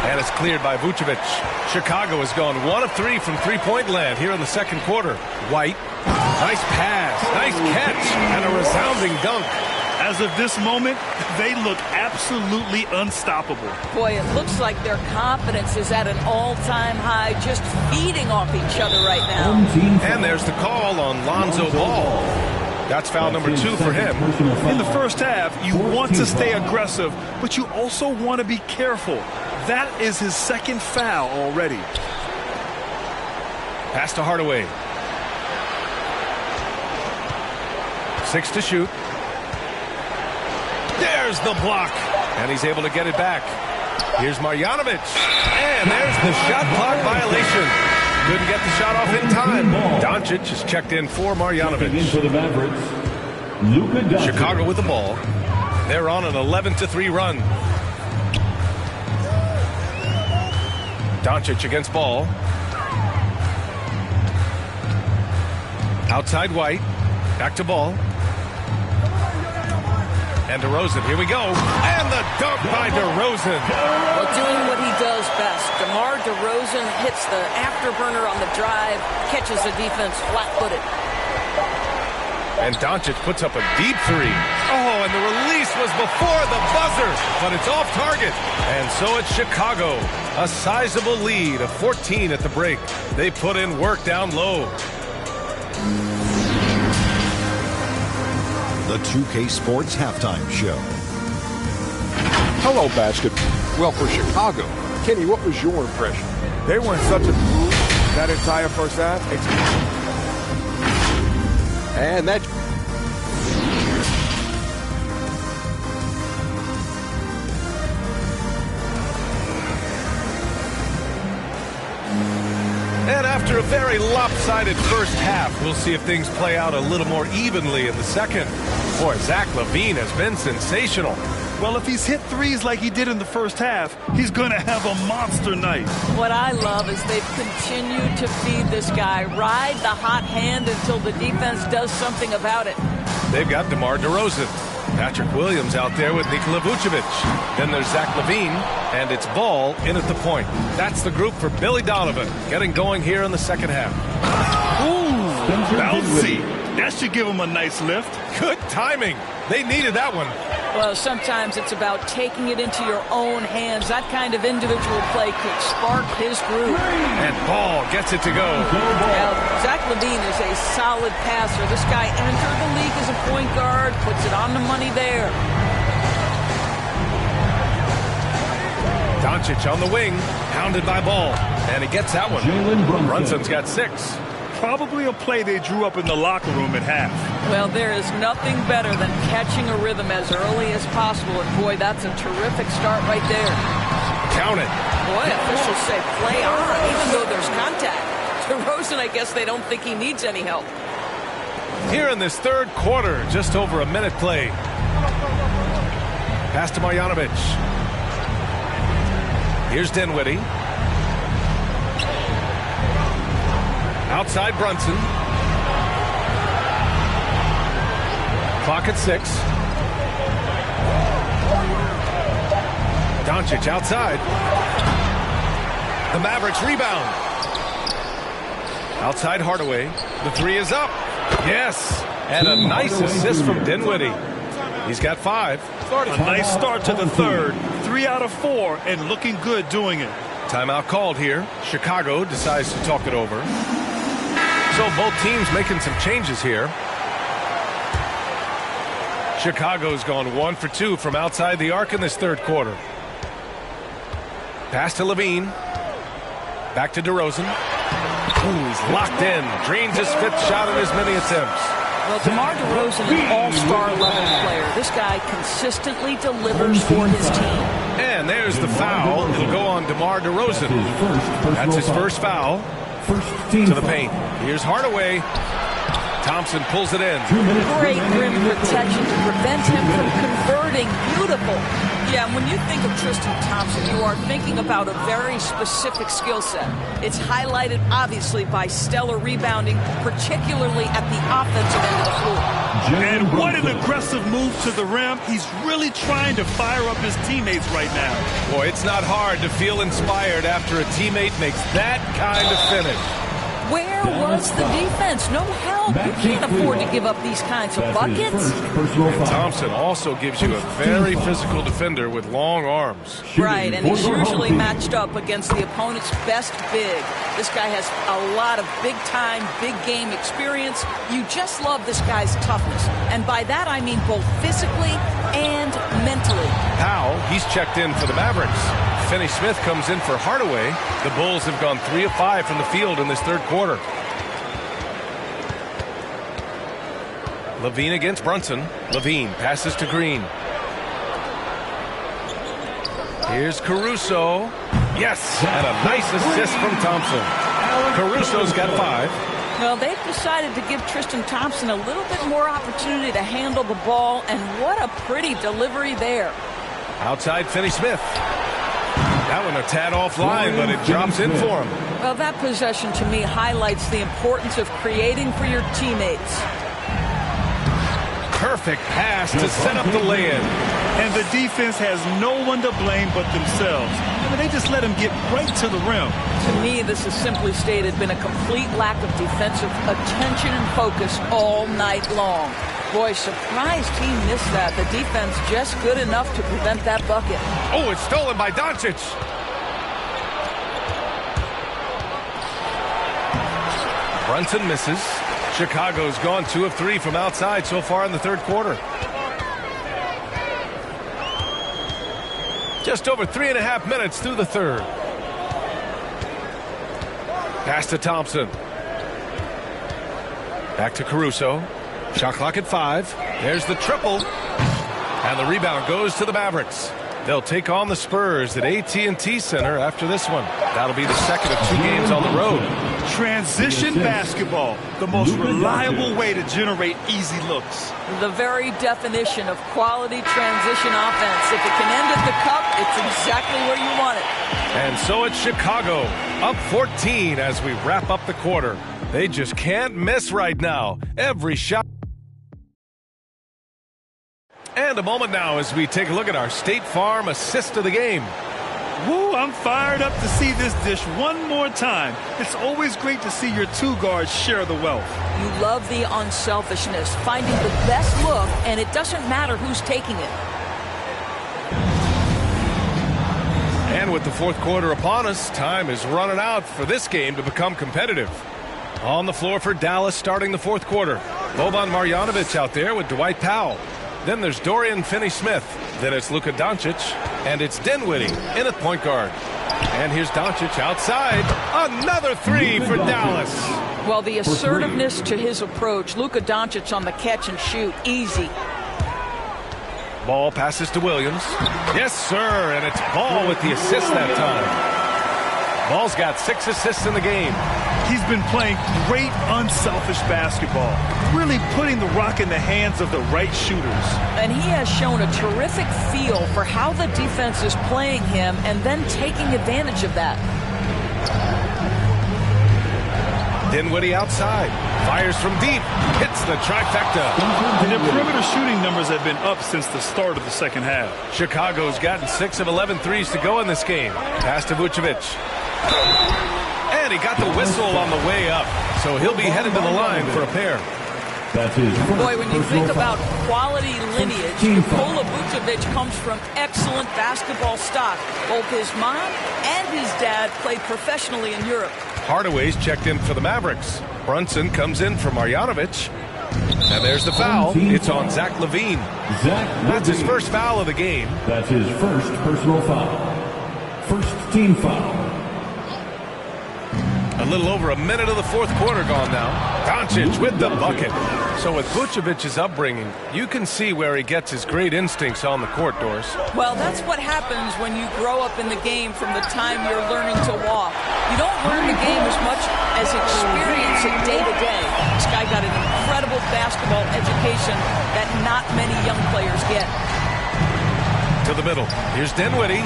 And it's cleared by Vucevic. Chicago has gone 1 of 3 from three-point land here in the second quarter. White. Nice pass. Nice catch. And a resounding dunk. As of this moment, they look absolutely unstoppable. Boy, it looks like their confidence is at an all-time high, just feeding off each other right now. And there's the call on Lonzo Ball. That's foul number 2 for him. In the first half, you want to stay aggressive, but you also want to be careful. That is his second foul already. Pass to Hardaway. 6 to shoot. There's the block. And he's able to get it back. Here's Marjanovic. And there's the shot clock violation. Couldn't get the shot off in time. Doncic is checked in for Marjanovic. For the Mavericks, Luka Doncic. Chicago with the ball. They're on an 11-3 run. Doncic against Ball. Outside White. Back to Ball. And DeRozan, here we go. And the dunk by DeRozan. Well, doing what he does best. DeMar DeRozan hits the afterburner on the drive, catches the defense flat-footed. And Doncic puts up a deep 3. Oh, and the release was before the buzzer, but it's off target. And so it's Chicago. A sizable lead of 14 at the break. They put in work down low. The 2K Sports Halftime Show. Hello, basketball. Well, for Chicago, Kenny, what was your impression? They were in such a groove that entire first half. And that... And after a very lopsided first half, we'll see if things play out a little more evenly in the second. Boy, Zach LaVine has been sensational. Well, if he's hit threes like he did in the first half, he's going to have a monster night. What I love is they've continued to feed this guy, ride the hot hand until the defense does something about it. They've got DeMar DeRozan. Patrick Williams out there with Nikola Vucevic. Then there's Zach LaVine, and it's Ball in at the point. That's the group for Billy Donovan, getting going here in the second half. Ooh, bouncy. That should give him a nice lift. Good timing. They needed that one. Well, sometimes it's about taking it into your own hands. That kind of individual play could spark his groove. And Ball gets it to go. Now, Zach LaVine is a solid passer. This guy entered the league as a point guard, puts it on the money there. Doncic on the wing, pounded by Ball. And he gets that one. Brunson's got 6. Probably a play they drew up in the locker room at half. Well, there is nothing better than catching a rhythm as early as possible. And, boy, that's a terrific start right there. Count it. Boy, officials say play on, even though there's contact. DeRozan, I guess they don't think he needs any help. Here in this third quarter, just over a minute play. Pass to Marjanovic. Here's Dinwiddie. Outside Brunson. Clock at 6. Doncic outside. The Mavericks rebound. Outside Hardaway. The 3 is up. Yes. And a nice assist from Dinwiddie. He's got 5. A nice start to the third. 3 out of 4 and looking good doing it. Timeout called here. Chicago decides to talk it over. So both teams making some changes here. Chicago's gone 1 for 2 from outside the arc in this third quarter. Pass to LaVine. Back to DeRozan. Ooh, he's locked in. Drains his 5th shot in as many attempts. Well, DeMar DeRozan, an all-star level player. This guy consistently delivers for his team. And there's the foul. It'll go on DeMar DeRozan. That's his first foul. To the paint. Here's Hardaway. Thompson pulls it in. Great rim protection to prevent him from converting. Beautiful. Yeah, and when you think of Tristan Thompson, you are thinking about a very specific skill set. It's highlighted, obviously, by stellar rebounding, particularly at the offensive end of the floor. And what an aggressive move to the rim. He's really trying to fire up his teammates right now. Boy, it's not hard to feel inspired after a teammate makes that kind of finish. Where was the defense? No help. You can't afford to give up these kinds of buckets. And Thompson also gives you a very physical defender with long arms. Right, and he's usually matched up against the opponent's best big. This guy has a lot of big-time, big-game experience. You just love this guy's toughness. And by that, I mean both physically and mentally. Powell, he's checked in for the Mavericks. Finney-Smith comes in for Hardaway. The Bulls have gone 3 of 5 from the field in this third quarter. Levine against Brunson. Levine passes to Green. Here's Caruso. Yes, and a nice assist from Thompson. Caruso's got 5. Well, they've decided to give Tristan Thompson a little bit more opportunity to handle the ball, and what a pretty delivery there. Outside Finney-Smith. That one a tad offline, but it drops in for him. Well, that possession to me highlights the importance of creating for your teammates. Perfect pass to set up the lay-in. And the defense has no one to blame but themselves. I mean, they just let him get right to the rim. To me, this has simply stated been a complete lack of defensive attention and focus all night long. Boy, surprised he missed that. The defense just good enough to prevent that bucket. Oh, it's stolen by Doncic. Brunson misses. Chicago's gone 2 of 3 from outside so far in the third quarter. Just over 3.5 minutes through the third. Pass to Thompson. Back to Caruso. Shot clock at 5. There's the triple. And the rebound goes to the Mavericks. They'll take on the Spurs at AT&T Center after this one. That'll be the second of 2 games on the road. Transition basketball, the most reliable way to generate easy looks. The very definition of quality transition offense. If it can end at the cup, it's exactly where you want it. And so it's Chicago, up 14 as we wrap up the quarter. They just can't miss right now. Every shot. And a moment now as we take a look at our State Farm assist of the game. Woo, I'm fired up to see this dish one more time. It's always great to see your 2 guards share the wealth. You love the unselfishness, finding the best look, and it doesn't matter who's taking it. And with the fourth quarter upon us, time is running out for this game to become competitive. On the floor for Dallas starting the fourth quarter. Boban Marjanovic out there with Dwight Powell. Then there's Dorian Finney-Smith. Then it's Luka Doncic. And it's Dinwiddie in at point guard. And here's Doncic outside. Another 3 for Dallas. Well, the assertiveness to his approach. Luka Doncic on the catch and shoot. Easy. Ball passes to Williams. Yes, sir. And it's Ball with the assist that time. Ball's got 6 assists in the game. He's been playing great unselfish basketball, really putting the rock in the hands of the right shooters. And he has shown a terrific feel for how the defense is playing him and then taking advantage of that. Dinwiddie outside. Fires from deep. Hits the trifecta. And their perimeter shooting numbers have been up since the start of the second half. Chicago's gotten 6 of 11 threes to go in this game. Pass to Vucevic. And he got the whistle on the way up. So he'll be headed to the line for a pair. Boy, when you think about quality lineage, Nikola Vucevic comes from excellent basketball stock. Both his mom and his dad played professionally in Europe. Hardaway's checked in for the Mavericks. Brunson comes in for Marjanovic. And there's the foul. It's on Zach LaVine. That's his first foul of the game. That's his first personal foul. First team foul. A little over a minute of the fourth quarter gone now. Doncic with the bucket. So with Vucevic's upbringing, you can see where he gets his great instincts on the court, Doris. Well, that's what happens when you grow up in the game from the time you're learning to walk. You don't learn the game as much as experience it day to day. This guy got an incredible basketball education that not many young players get. To the middle. Here's Dinwiddie.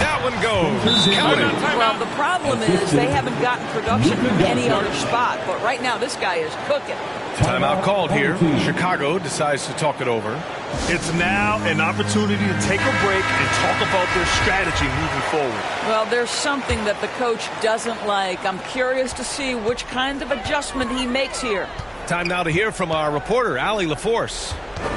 That one goes. Count it. Well, the problem is they haven't gotten production from any other spot. But right now, this guy is cooking. Timeout called here. Chicago decides to talk it over. It's now an opportunity to take a break and talk about their strategy moving forward. Well, there's something that the coach doesn't like. I'm curious to see which kind of adjustment he makes here. Time now to hear from our reporter, Allie LaForce.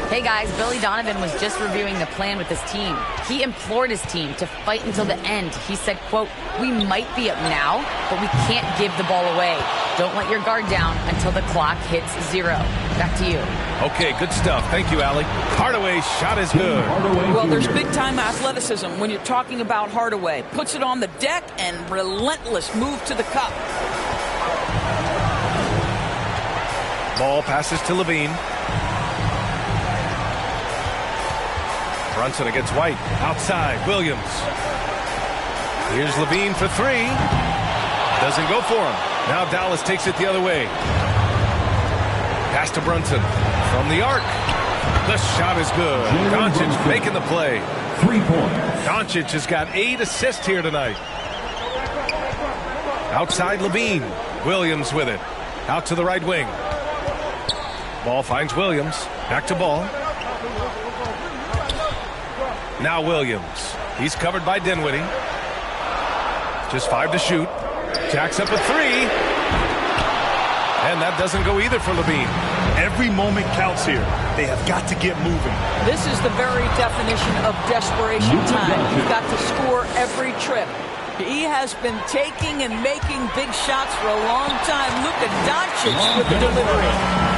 Hey guys, Billy Donovan was just reviewing the plan with his team. He implored his team to fight until the end. He said, quote, "We might be up now, but we can't give the ball away. Don't let your guard down until the clock hits 0. Back to you." Okay, good stuff. Thank you, Allie. Hardaway's shot is good. Well, there's big-time athleticism when you're talking about Hardaway. Puts it on the deck and relentless move to the cup. Ball passes to Levine. Brunson against White. Outside, Williams. Here's Levine for 3. Doesn't go for him. Now Dallas takes it the other way. Pass to Brunson. From the arc. The shot is good. Doncic making the play. 3 points. Doncic has got 8 assists here tonight. Outside Levine. Williams with it. Out to the right wing. Ball finds Williams. Back to Ball. Now Williams. He's covered by Dinwiddie. Just 5 to shoot. Jacks up a 3. And that doesn't go either for Levine. Every moment counts here. They have got to get moving. This is the very definition of desperation time. You've got to score every trip. He has been taking and making big shots for a long time. Luka Doncic with the delivery.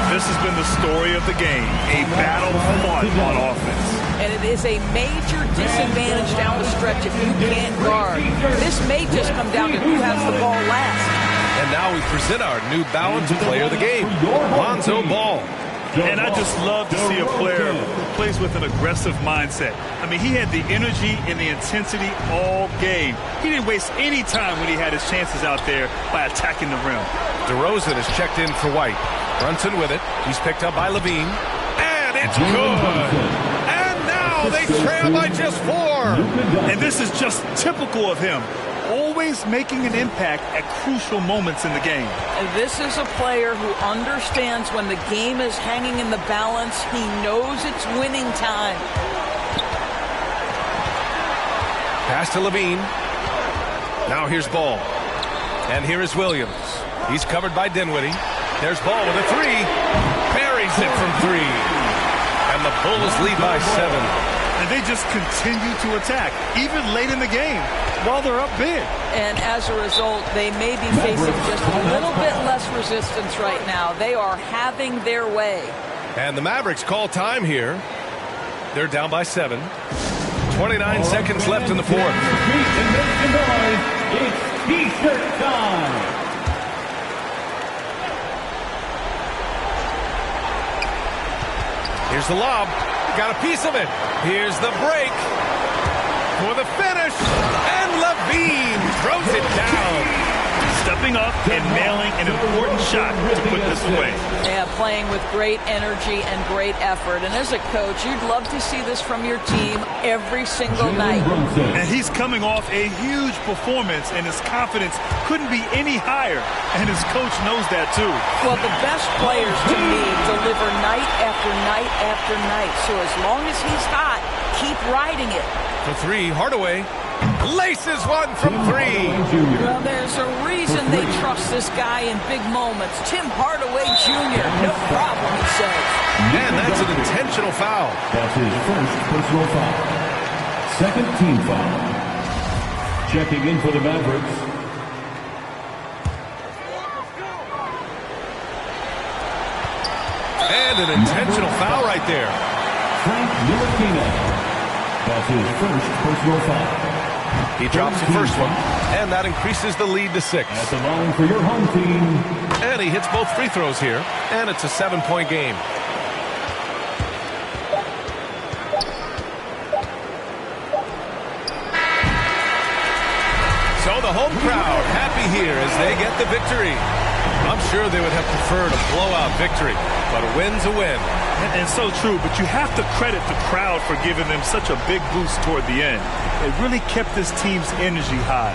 This has been the story of the game. A battle fought on offense. And it is a major disadvantage down the stretch if you can't guard. This may just come down to who has the ball last. And now we present our new Balance Player of the Game, Lonzo Ball. And I just love to see a player who plays with an aggressive mindset. I mean, he had the energy and the intensity all game. He didn't waste any time when he had his chances out there by attacking the rim. DeRozan is checked in for White. Brunson with it. He's picked up by Levine. And it's good. They trail by just 4. And this is just typical of him. Always making an impact at crucial moments in the game. And this is a player who understands when the game is hanging in the balance. He knows it's winning time. Pass to Levine. Now here's Ball. And here is Williams. He's covered by Dinwiddie. There's Ball with a 3. Buries it from 3. And the Bulls lead by 7. And they just continue to attack, even late in the game, while they're up big. And as a result, they may be facing just a little bit less resistance right now. They are having their way. And the Mavericks call time here. They're down by 7. 29 seconds left in the 4th. It's T-shirt time. Here's the lob. Got a piece of it. Here's the break for the finish. And Levine throws it down. Stepping up and nailing an important shot to put this away. Yeah, playing with great energy and great effort. And as a coach, you'd love to see this from your team every single night. And he's coming off a huge performance, and his confidence couldn't be any higher. And his coach knows that, too. Well, the best players, to me, deliver night after night after night. So as long as he's hot, keep riding it. For 3, Hardaway laces one from 3. Well, there's a reason they trust this guy in big moments. Tim Hardaway Jr., no problem, he says. And that's an intentional foul. That's his first personal foul. Second team foul. Checking in for the Mavericks. And an intentional foul right there. Frank Ntilikina. That's his first personal foul. He drops the first one, and that increases the lead to 6. At the line for your home team. And he hits both free throws here, and it's a 7-point game. So the home crowd happy here as they get the victory. I'm sure they would have preferred a blowout victory, but a win's a win. And so true, but you have to credit the crowd for giving them such a big boost toward the end. It really kept this team's energy high.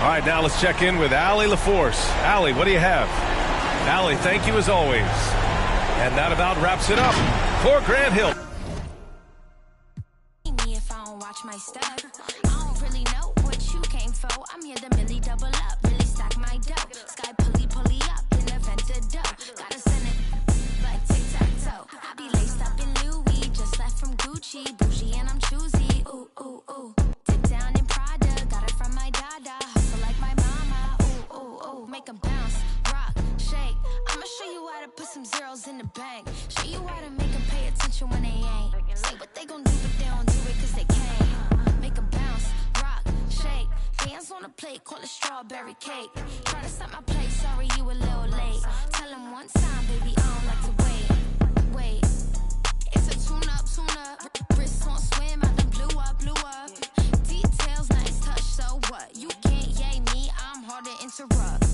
All right, now let's check in with Allie LaForce. Allie, what do you have? Allie, thank you as always. And that about wraps it up for Grant Hill. If I don't watch my step, I don't really know what you came for. I'm here to really double up, really stack my dough. Sky pulley up in the vented dough. Gotta send it like tic-tac-toe. I be laced up in Louis, just left from Gucci, bougie and I'm choosy. Ooh, ooh, ooh. Dip down in Prada, got it from my dada. Hustle like my mama. Ooh, ooh, ooh. Make 'em bounce, rock, shake. I'ma show you how to put some zeros in the bank. Show you how to make 'em pay attention when they ain't. Say what they gon' do, but they don't do it 'cause they can't. Make 'em bounce, rock, shake. Hands on the plate, call it strawberry cake. Try to set my place, sorry you a little late. Tell them one time, baby, I don't like to wait. Wait, it's a tune-up. Wrist on swim, I done blew up. Details, nice touch, so what? You can't yay me, I'm hard to interrupt.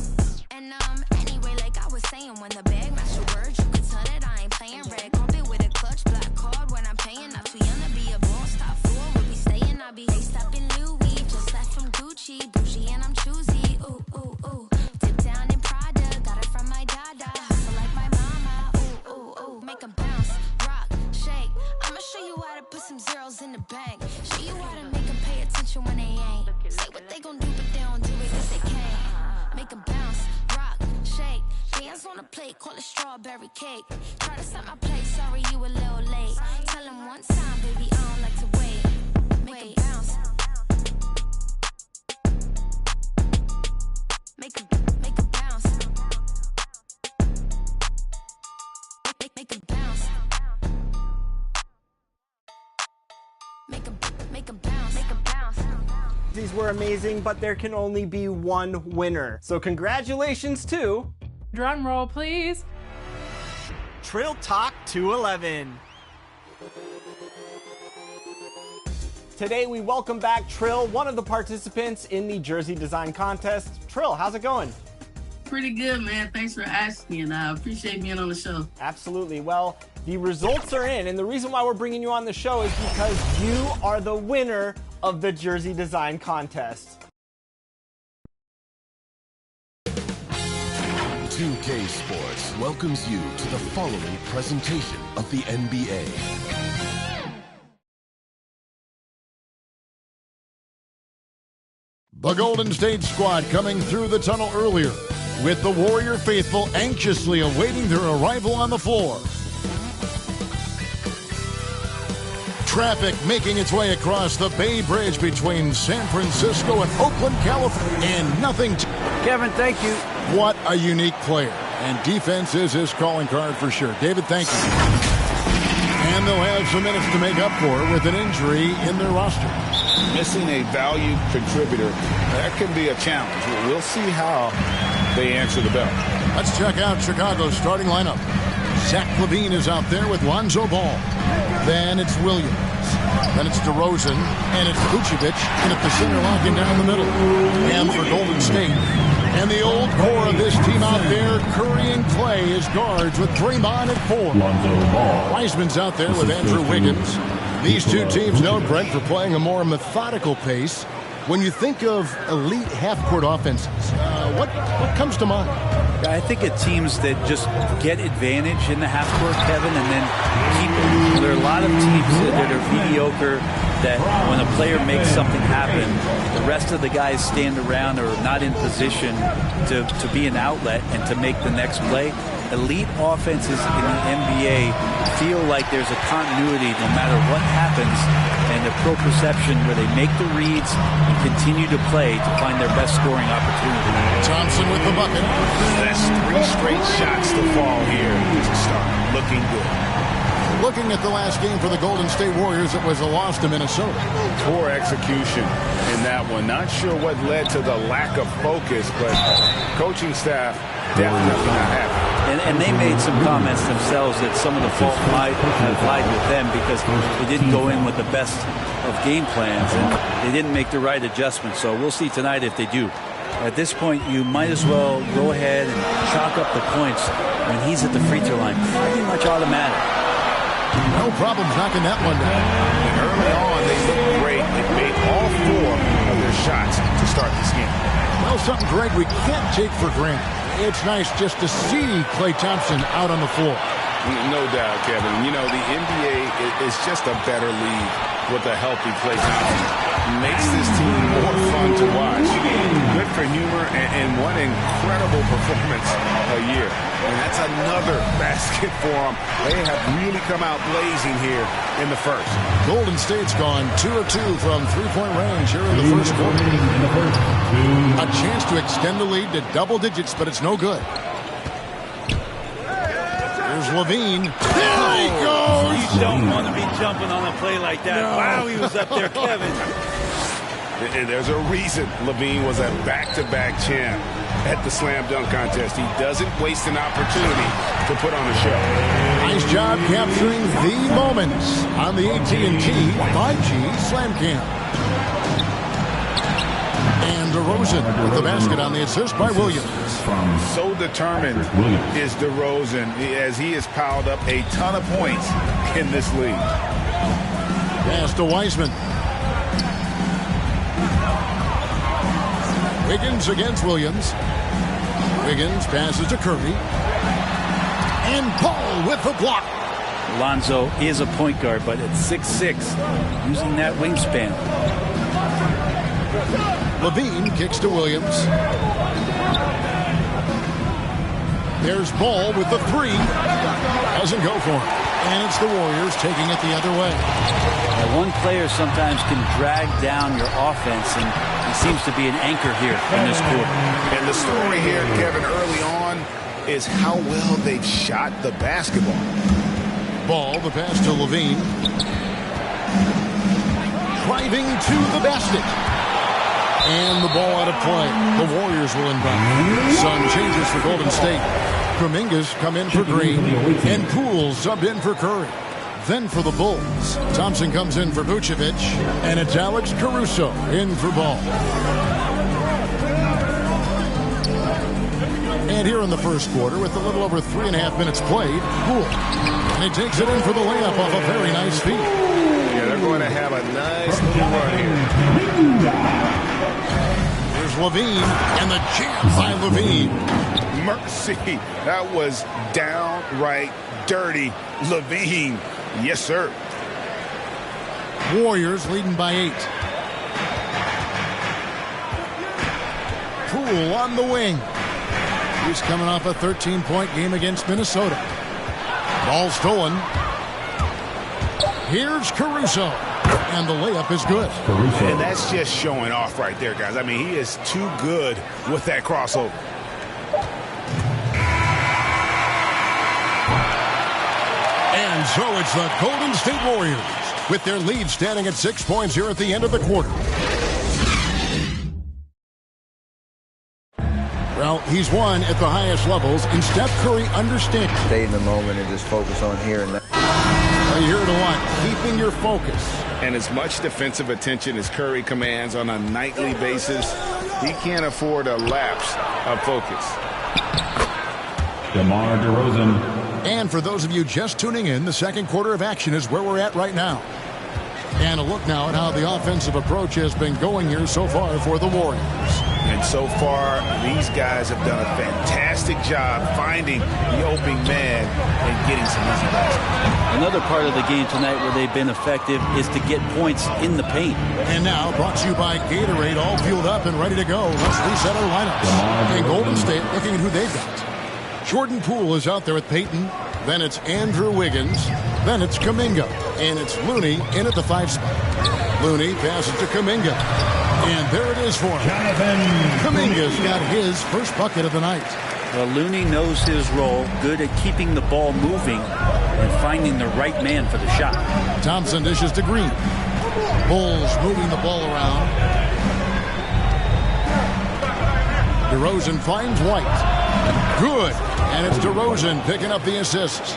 And anyway, like I was saying, when the bag match your words, you can turn it. I ain't playing red carpet with a clutch, black card when I'm paying. Not too young to be a boss, top floor where we staying. I be laced up in Louis, just left from Gucci, bougie and I'm choosy. Ooh, ooh, ooh. Dip down in Prada, got it from my dada. Hustle like my mama. Ooh, ooh, ooh. Make 'em bounce, rock, shake. I'ma show you how to put some zeros in the bank. Show you how to make 'em pay attention when they ain't. Say what they gon' do, but they don't do it 'cause they can't. Make 'em bounce, rock, shake. Hands on the plate, call it strawberry cake. Try to set my place, sorry you a little late. Tell them one time, baby, I don't like to wait. Make 'em bounce. Make 'em bounce. Make 'em bounce. Make 'em bounce. Make 'em bounce. These were amazing, but there can only be one winner. So congratulations to... Drum roll, please. Trill Talk 211. Today we welcome back Trill, one of the participants in the jersey design contest. Trill, how's it going? Pretty good, man. Thanks for asking. I appreciate being on the show. Absolutely. Well, the results are in, and the reason why we're bringing you on the show is because you are the winner of the jersey design contest. 2K Sports welcomes you to the following presentation of the NBA. The Golden State squad coming through the tunnel earlier, with the Warrior faithful anxiously awaiting their arrival on the floor. Traffic making its way across the Bay Bridge between San Francisco and Oakland, California, and nothing. Kevin, thank you. What a unique player. And defense is his calling card for sure. David, thank you. And they'll have some minutes to make up for with an injury in their roster. Missing a valued contributor, that can be a challenge. We'll see how they answer the bell. Let's check out Chicago's starting lineup. Zach LaVine is out there with Lonzo Ball. Then it's Williams. Then it's DeRozan. And it's Vucevic in at the center, locking down the middle. And for Golden State. And the old core of this team out there, Curry and Clay as guards with Draymond at 4. Wiseman's out there with Andrew Wiggins. These two teams known, Brent, for playing a more methodical pace. When you think of elite half-court offenses, what comes to mind? I think of teams that just get advantage in the half-court, Kevin, and then keep it. There are a lot of teams that are mediocre, that when a player makes something happen, the rest of the guys stand around or are not in position to be an outlet and to make the next play. Elite offenses in the NBA feel like there's a continuity no matter what happens, and a pro perception where they make the reads and continue to play to find their best scoring opportunity. Thompson with the bucket. That's 3 straight shots to fall here to start. Looking good. Looking at the last game for the Golden State Warriors, it was a loss to Minnesota. Poor execution in that one. Not sure what led to the lack of focus, but coaching staff definitely not happy. And they made some comments themselves that some of the fault might have lied with them because they didn't go in with the best of game plans and they didn't make the right adjustments. So we'll see tonight if they do. At this point, you might as well go ahead and chalk up the points when he's at the free throw line. Pretty much automatic. No problem knocking that one down. And early on, they looked great. They made all 4 of their shots to start this game. Well, something, Greg, we can't take for granted. It's nice just to see Klay Thompson out on the floor. No doubt, Kevin. You know, the NBA is just a better league with a healthy Klay Thompson. Makes this team more fun to watch. Good for humor and one incredible performance a year. And that's another basket for them. They have really come out blazing here in the first. Golden State's gone 2 of 2 from three-point range here in the first quarter. A chance to extend the lead to double digits, but it's no good. Here's Levine. There he goes! You don't want to be jumping on a play like that. No. Wow, he was up there, Kevin. And there's a reason Levine was a back-to-back champ at the slam dunk contest. He doesn't waste an opportunity to put on a show. Nice job capturing the moments on the AT&T 5G Slam Cam. And DeRozan with the basket on the assist by Williams. So determined is DeRozan as he has piled up a ton of points in this league. Pass to Wiseman. Wiggins against Williams. Wiggins passes to Curry. And Paul with the block. Lonzo is a point guard, but at 6'6", using that wingspan. Levine kicks to Williams. There's Ball with the 3. Doesn't go for him. And it's the Warriors taking it the other way. Now, one player sometimes can drag down your offense, and he seems to be an anchor here in this quarter. And the story here, Kevin, early on is how well they've shot the basketball. Ball, the pass to Levine. Driving to the basket. And the ball out of play. The Warriors will inbound. Some changes for Golden State. Kuminga's come in for Green. And Poole subbed in for Curry. Then for the Bulls, Thompson comes in for Vucevic. And it's Alex Caruso in for Ball. And here in the first quarter, with a little over 3.5 minutes played, Poole. And he takes it in for the layup off a very nice feed. Yeah, they're going to have a nice little run here. Here's Levine, and the jam by Levine. Mercy, that was downright dirty. Levine, yes, sir. Warriors leading by 8. Poole on the wing. He's coming off a 13-point game against Minnesota. Ball stolen. Here's Caruso. And the layup is good. And that's just showing off right there, guys. I mean, he is too good with that crossover. And so it's the Golden State Warriors with their lead standing at 6 points here at the end of the quarter. Well, he's won at the highest levels, and Steph Curry understands. Stay in the moment and just focus on here and now. Well, you heard a lot. Keeping your focus. And as much defensive attention as Curry commands on a nightly basis, he can't afford a lapse of focus. DeMar DeRozan. And for those of you just tuning in, the second quarter of action is where we're at right now. And a look now at how the offensive approach has been going here so far for the Warriors. And so far, these guys have done a fantastic job finding the opening man and getting some easy baskets. Another part of the game tonight where they've been effective is to get points in the paint. And now, brought to you by Gatorade, all fueled up and ready to go. Let's reset our lineups. And Golden State looking at who they've got. Jordan Poole is out there with Peyton. Then it's Andrew Wiggins. Then it's Kuminga. And it's Looney in at the 5 spot. Looney passes to Kuminga. And there it is for him. Kuminga's got his first bucket of the night. Well, Looney knows his role, good at keeping the ball moving. and finding the right man for the shot. Thompson dishes to Green. Bulls moving the ball around. DeRozan finds White. Good. And it's DeRozan picking up the assist.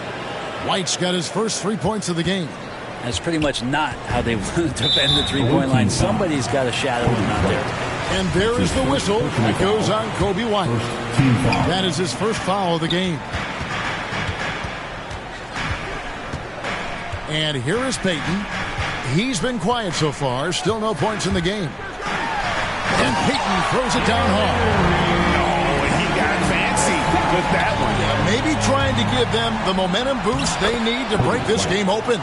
White's got his first 3 points of the game. That's pretty much not how they want to defend the three-point line. Somebody's got to shadow him out there. And there is the whistle that goes on Kobe White. That is his first foul of the game. And here is Payton. He's been quiet so far. Still no points in the game. And Payton throws it down hard. Oh, and he got fancy with that one. Maybe trying to give them the momentum boost they need to break this game open.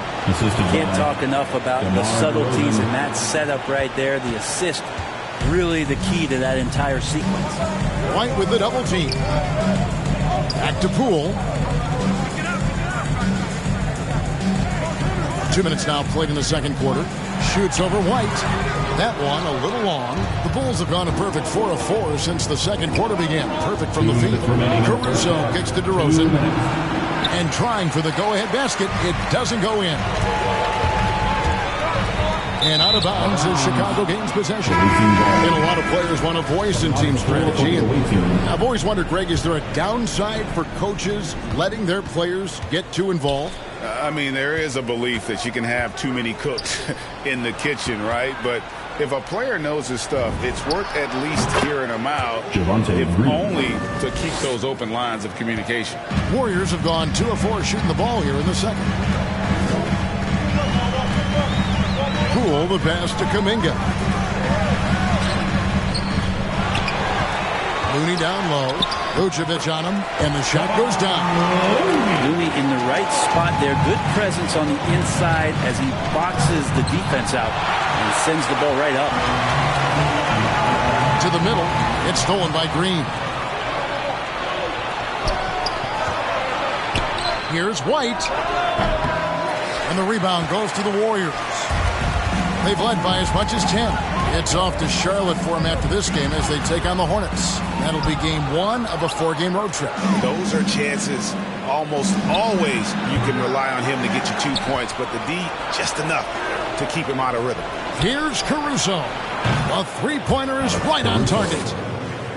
Can't talk enough about the subtleties in that setup right there. The assist, really the key to that entire sequence. White with the double team. Back to Poole. 2 minutes now played in the second quarter. Shoots over White. That one a little long. The Bulls have gone a perfect 4 of 4 since the second quarter began. Perfect from the field. Caruso kicks to DeRozan. And trying for the go-ahead basket. It doesn't go in. And out of bounds as Chicago gains possession. And a lot of players want a voice in team strategy. And I've always wondered, Greg, is there a downside for coaches letting their players get too involved? I mean, there is a belief that you can have too many cooks in the kitchen, right? But if a player knows his stuff, it's worth at least hearing him out, if only to keep those open lines of communication. Warriors have gone 2 of 4 shooting the ball here in the second. Poole, the pass to Kuminga. Looney down low. Vucevic on him, and the shot goes down. Looney in the right spot there. Good presence on the inside as he boxes the defense out and sends the ball right up. To the middle. It's stolen by Green. Here's White. And the rebound goes to the Warriors. They've led by as much as 10. It's off to Charlotte for them after this game as they take on the Hornets. That'll be game 1 of a 4-game road trip. Those are chances almost always you can rely on him to get you 2 points, but the D just enough to keep him out of rhythm. Here's Caruso. A three-pointer is right on target.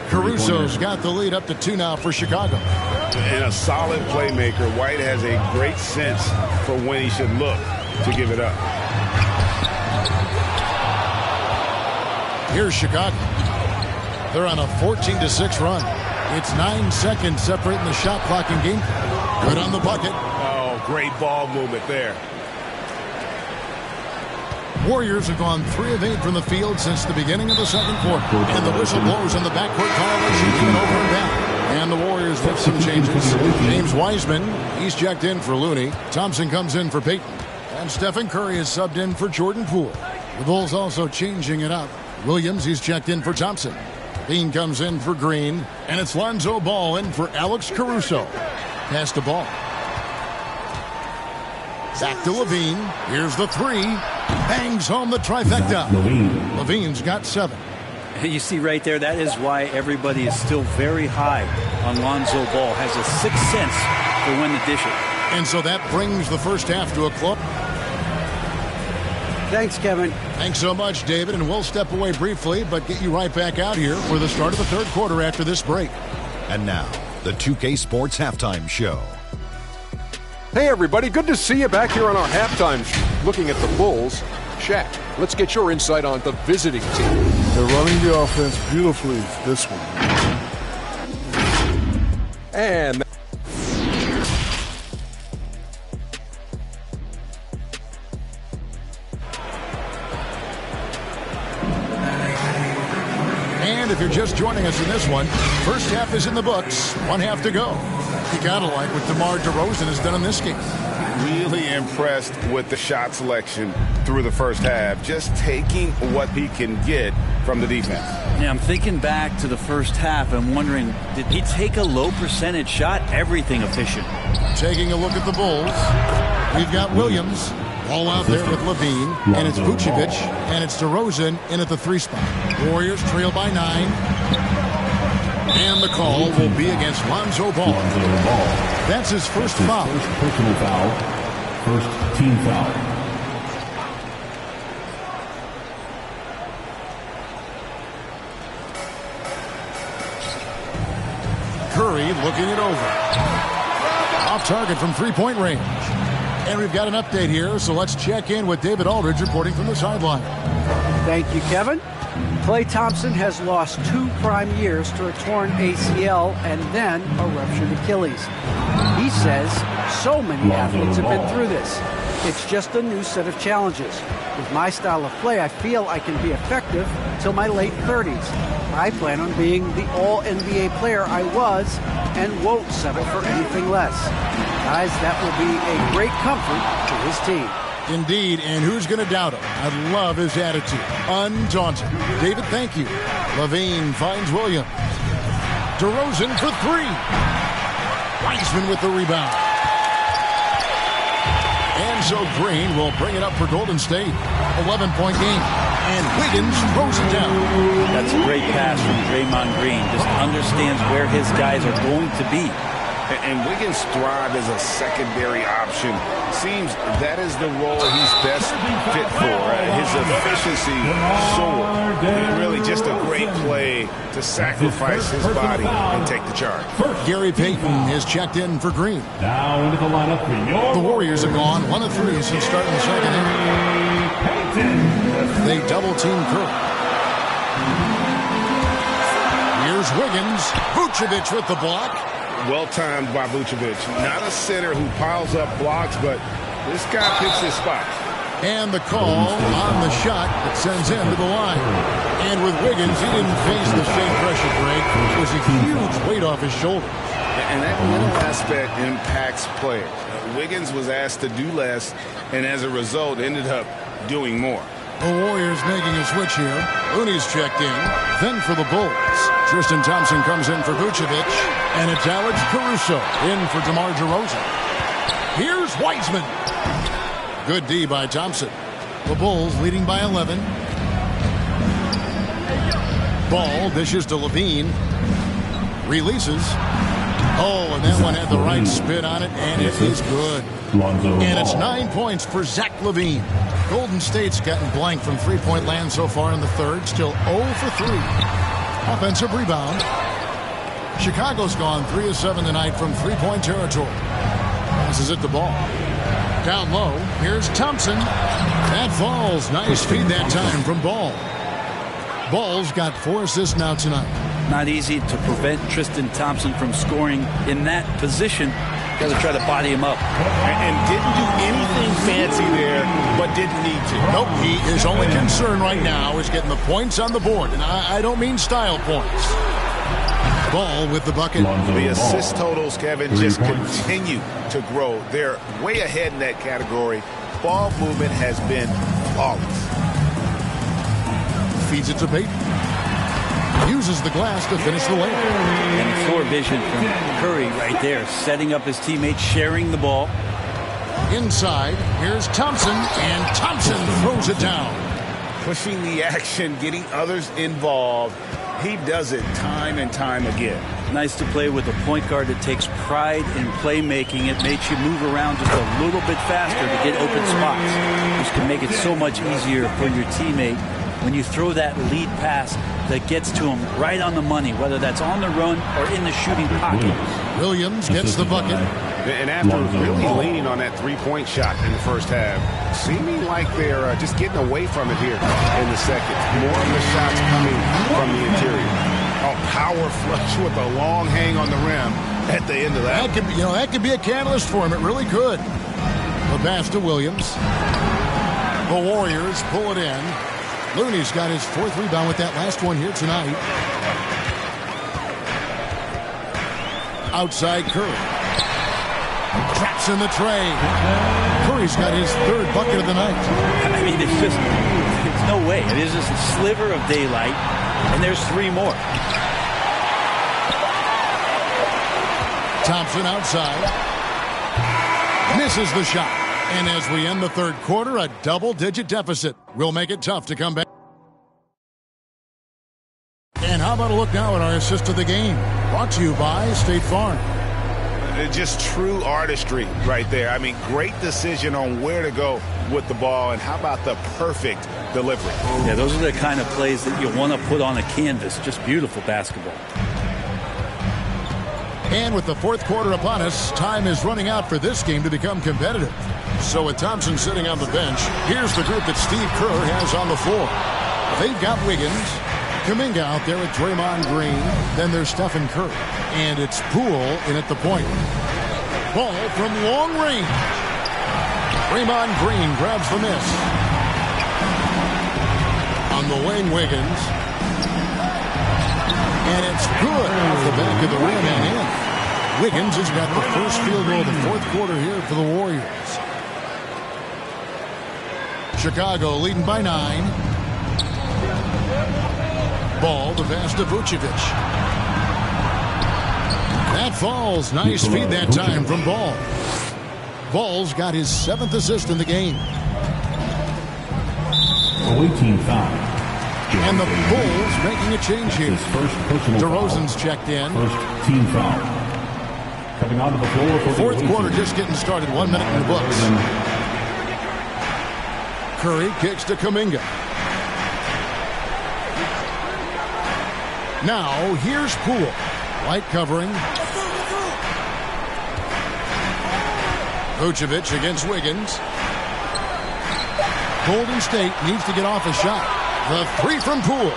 Caruso's got the lead up to 2 now for Chicago. And a solid playmaker. White has a great sense for when he should look to give it up. Here's Chicago. They're on a 14-6 run. It's 9 seconds separating the shot clock and game. Good on the bucket. Oh, great ball movement there. Warriors have gone 3 of 8 from the field since the beginning of the second quarter. And the whistle blows on the backcourt violation even over and down. And the Warriors with some changes. James Wiseman, he's checked in for Looney. Thompson comes in for Payton. And Stephen Curry is subbed in for Jordan Poole. The Bulls also changing it up. Williams, he's checked in for Thompson. Bean comes in for Green. And it's Lonzo Ball in for Alex Caruso. Pass the ball. Back to Levine. Here's the 3. Bangs home the trifecta. Levine's got 7. You see right there, that is why everybody is still very high on Lonzo Ball. Has a sixth sense for when to dish it. And so that brings the first half to a close. Thanks, Kevin. Thanks so much, David. And we'll step away briefly, but get you right back out here for the start of the third quarter after this break. And now, the 2K Sports Halftime Show. Hey, everybody. Good to see you back here on our halftime show. Looking at the Bulls. Shaq, let's get your insight on the visiting team. They're running the offense beautifully this one. And if you're just joining us in this one, first half is in the books. 1 half to go. You gotta like what DeMar DeRozan has done in this game. Really impressed with the shot selection through the first half. Just taking what he can get from the defense. Yeah, I'm thinking back to the first half. I'm wondering, did he take a low percentage shot? Everything efficient. Taking a look at the Bulls. We've got Williams. All out there with Levine, and it's Vucevic, and it's DeRozan in at the 3 spot. Warriors trail by 9. And the call will be against Lonzo Ball. That's his first foul. First personal foul. First team foul. Curry looking it over. Off target from three-point range. And we've got an update here, so let's check in with David Aldridge reporting from the sideline. Thank you, Kevin. Klay Thompson has lost 2 prime years to a torn ACL and then a ruptured Achilles. He says so many athletes have been through this. It's just a new set of challenges. With my style of play, I feel I can be effective till my late 30s. I plan on being the all-NBA player I was and won't settle for anything less. Guys, that will be a great comfort to his team. Indeed, and who's going to doubt him? I love his attitude. Undaunted. David, thank you. LaVine finds Williams. DeRozan for 3. Wiseman with the rebound. And so Green will bring it up for Golden State. 11-point game. And Wiggins throws it down. That's a great pass from Draymond Green. Just understands where his guys are going to be. And Wiggins thrives as a secondary option. Seems that is the role he's best fit for. His efficiency soared. And really just a great play to sacrifice his body and take the charge. Gary Payton has checked in for Green. Now into the lineup for your The Warriors have gone 1 of 3 since starting the second inning. They double-team Curry. Here's Wiggins. Vucevic with the block. Well-timed by Vucevic. Not a center who piles up blocks, but this guy picks his spot. And the call on the shot that sends him to the line. And with Wiggins, he didn't face the same pressure break. It was a huge weight off his shoulders. And that mental aspect impacts players. Wiggins was asked to do less, and as a result, ended up doing more. The Warriors making a switch here. Looney's checked in. Then for the Bulls, Tristan Thompson comes in for Vucevic. And it's Alex Caruso in for DeMar DeRozan. Here's Wiseman. Good D by Thompson. The Bulls leading by 11. Ball dishes to LaVine. Releases. Oh, and that one had the right spin on it, and it is good. And it's 9 points for Zach LaVine. Golden State's gotten blank from three-point land so far in the third. Still 0 for 3. Offensive rebound. Chicago's gone 3 of 7 tonight from three-point territory. Passes it the ball. Down low. Here's Thompson. That falls. Nice feed that time from Ball. Ball's got 4 assists now tonight. Not easy to prevent Tristan Thompson from scoring in that position. Got to try to body him up. And didn't do anything fancy there, but didn't need to. Nope, his only concern right now is getting the points on the board. And I don't mean style points. Ball with the bucket. The assist totals, Kevin, just continue to grow. They're way ahead in that category. Ball movement has been flawless. Feeds it to Payton. Uses the glass to finish the layup. And floor vision from Curry right there, setting up his teammates, sharing the ball. Inside, here's Thompson, and Thompson throws it down. Pushing the action, getting others involved. He does it time and time again. Nice to play with a point guard that takes pride in playmaking. It makes you move around just a little bit faster to get open spots, which can make it so much easier for your teammate when you throw that lead pass that gets to him right on the money, whether that's on the run or in the shooting pocket. Williams gets the bucket. And after really leaning on that three-point shot in the first half, seeming like they're just getting away from it here in the second. More of the shots coming from the interior. A power flush with a long hang on the rim at the end of that. That could be a catalyst for him. It really could. The pass to Williams. The Warriors pull it in. Looney's got his 4th rebound with that last one here tonight. Outside Curry. Traps in the tray. Curry's got his 3rd bucket of the night. I mean, there's no way. It is just a sliver of daylight, and there's 3 more. Thompson outside. Misses the shot. And as we end the 3rd quarter, a double-digit deficit will make it tough to come back. And how about a look now at our assist of the game? Brought to you by State Farm. Just true artistry right there. I mean, great decision on where to go with the ball, and how about the perfect delivery? Yeah, those are the kind of plays that you want to put on a canvas. Just beautiful basketball. And with the fourth quarter upon us, time is running out for this game to become competitive. So with Thompson sitting on the bench, here's the group that Steve Kerr has on the floor. They've got Wiggins, Kuminga out there with Draymond Green. Then there's Stephen Curry. And it's Poole in at the point. Ball from long range. Draymond Green grabs the miss. On the wing, Wiggins. And it's good off the back of the rim and in. Wiggins has got the first field goal of the fourth quarter here for the Warriors. Chicago leading by 9. Ball, the pass to Vucevic. That falls. Nice feed that time from Ball. Ball's got his 7th assist in the game. Team foul. And the Bulls making a change here. DeRozan's checked in. First team foul. Coming onto the floor for fourth quarter just getting started. 1 minute in the books. Curry kicks to Kuminga. Now here's Poole. Light covering. Vucevic against Wiggins. Golden State needs to get off a shot. The 3 from Poole.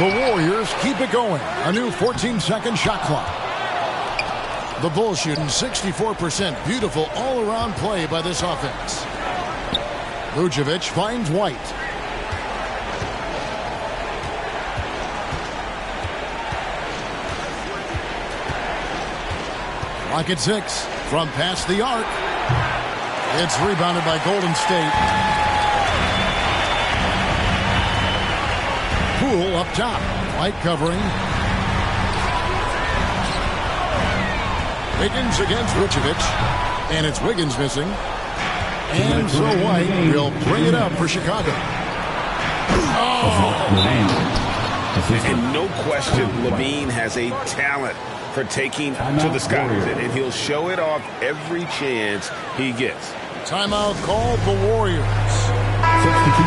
The Warriors keep it going. A new 14-second shot clock. The Bulls shooting 64%. Beautiful all-around play by this offense. Vucevic finds White. Clock at 6. From past the arc. It's rebounded by Golden State. Poole up top. White covering. Wiggins against Vucevic. And it's Wiggins missing. And so White will bring it up for Chicago. Oh! And no question, LaVine has a talent for taking to the skies, and he'll show it off every chance he gets. Timeout called the Warriors.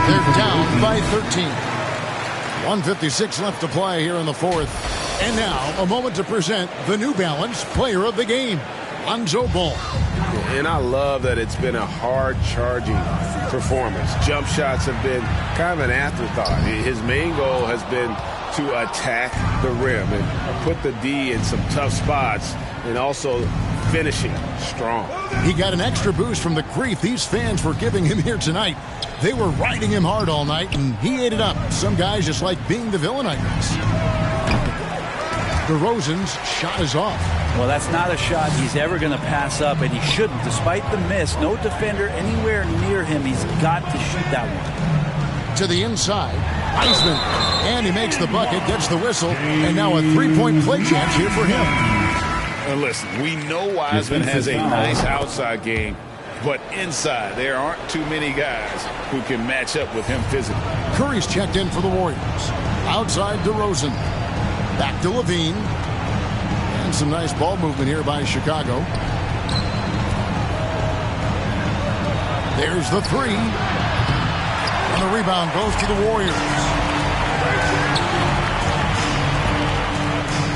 They're down by 13. 1:56 left to play here in the fourth. And now a moment to present the New Balance Player of the Game, Lonzo Ball. And I love that it's been a hard-charging performance. Jump shots have been kind of an afterthought. His main goal has been to attack the rim and put the D in some tough spots, and also finishing strong. He got an extra boost from the grief these fans were giving him here tonight. They were riding him hard all night, and he ate it up. Some guys just like being the villain, I guess. DeRozan's shot is off. Well, that's not a shot he's ever going to pass up, and he shouldn't. Despite the miss, no defender anywhere near him. He's got to shoot that one. To the inside, Eisman, and he makes the bucket, gets the whistle, and now a three-point play chance here for him. And listen, we know Wiseman has a nice outside game, but inside there aren't too many guys who can match up with him physically. Curry's checked in for the Warriors. Outside DeRozan. Back to LaVine. And some nice ball movement here by Chicago. There's the 3. And the rebound goes to the Warriors.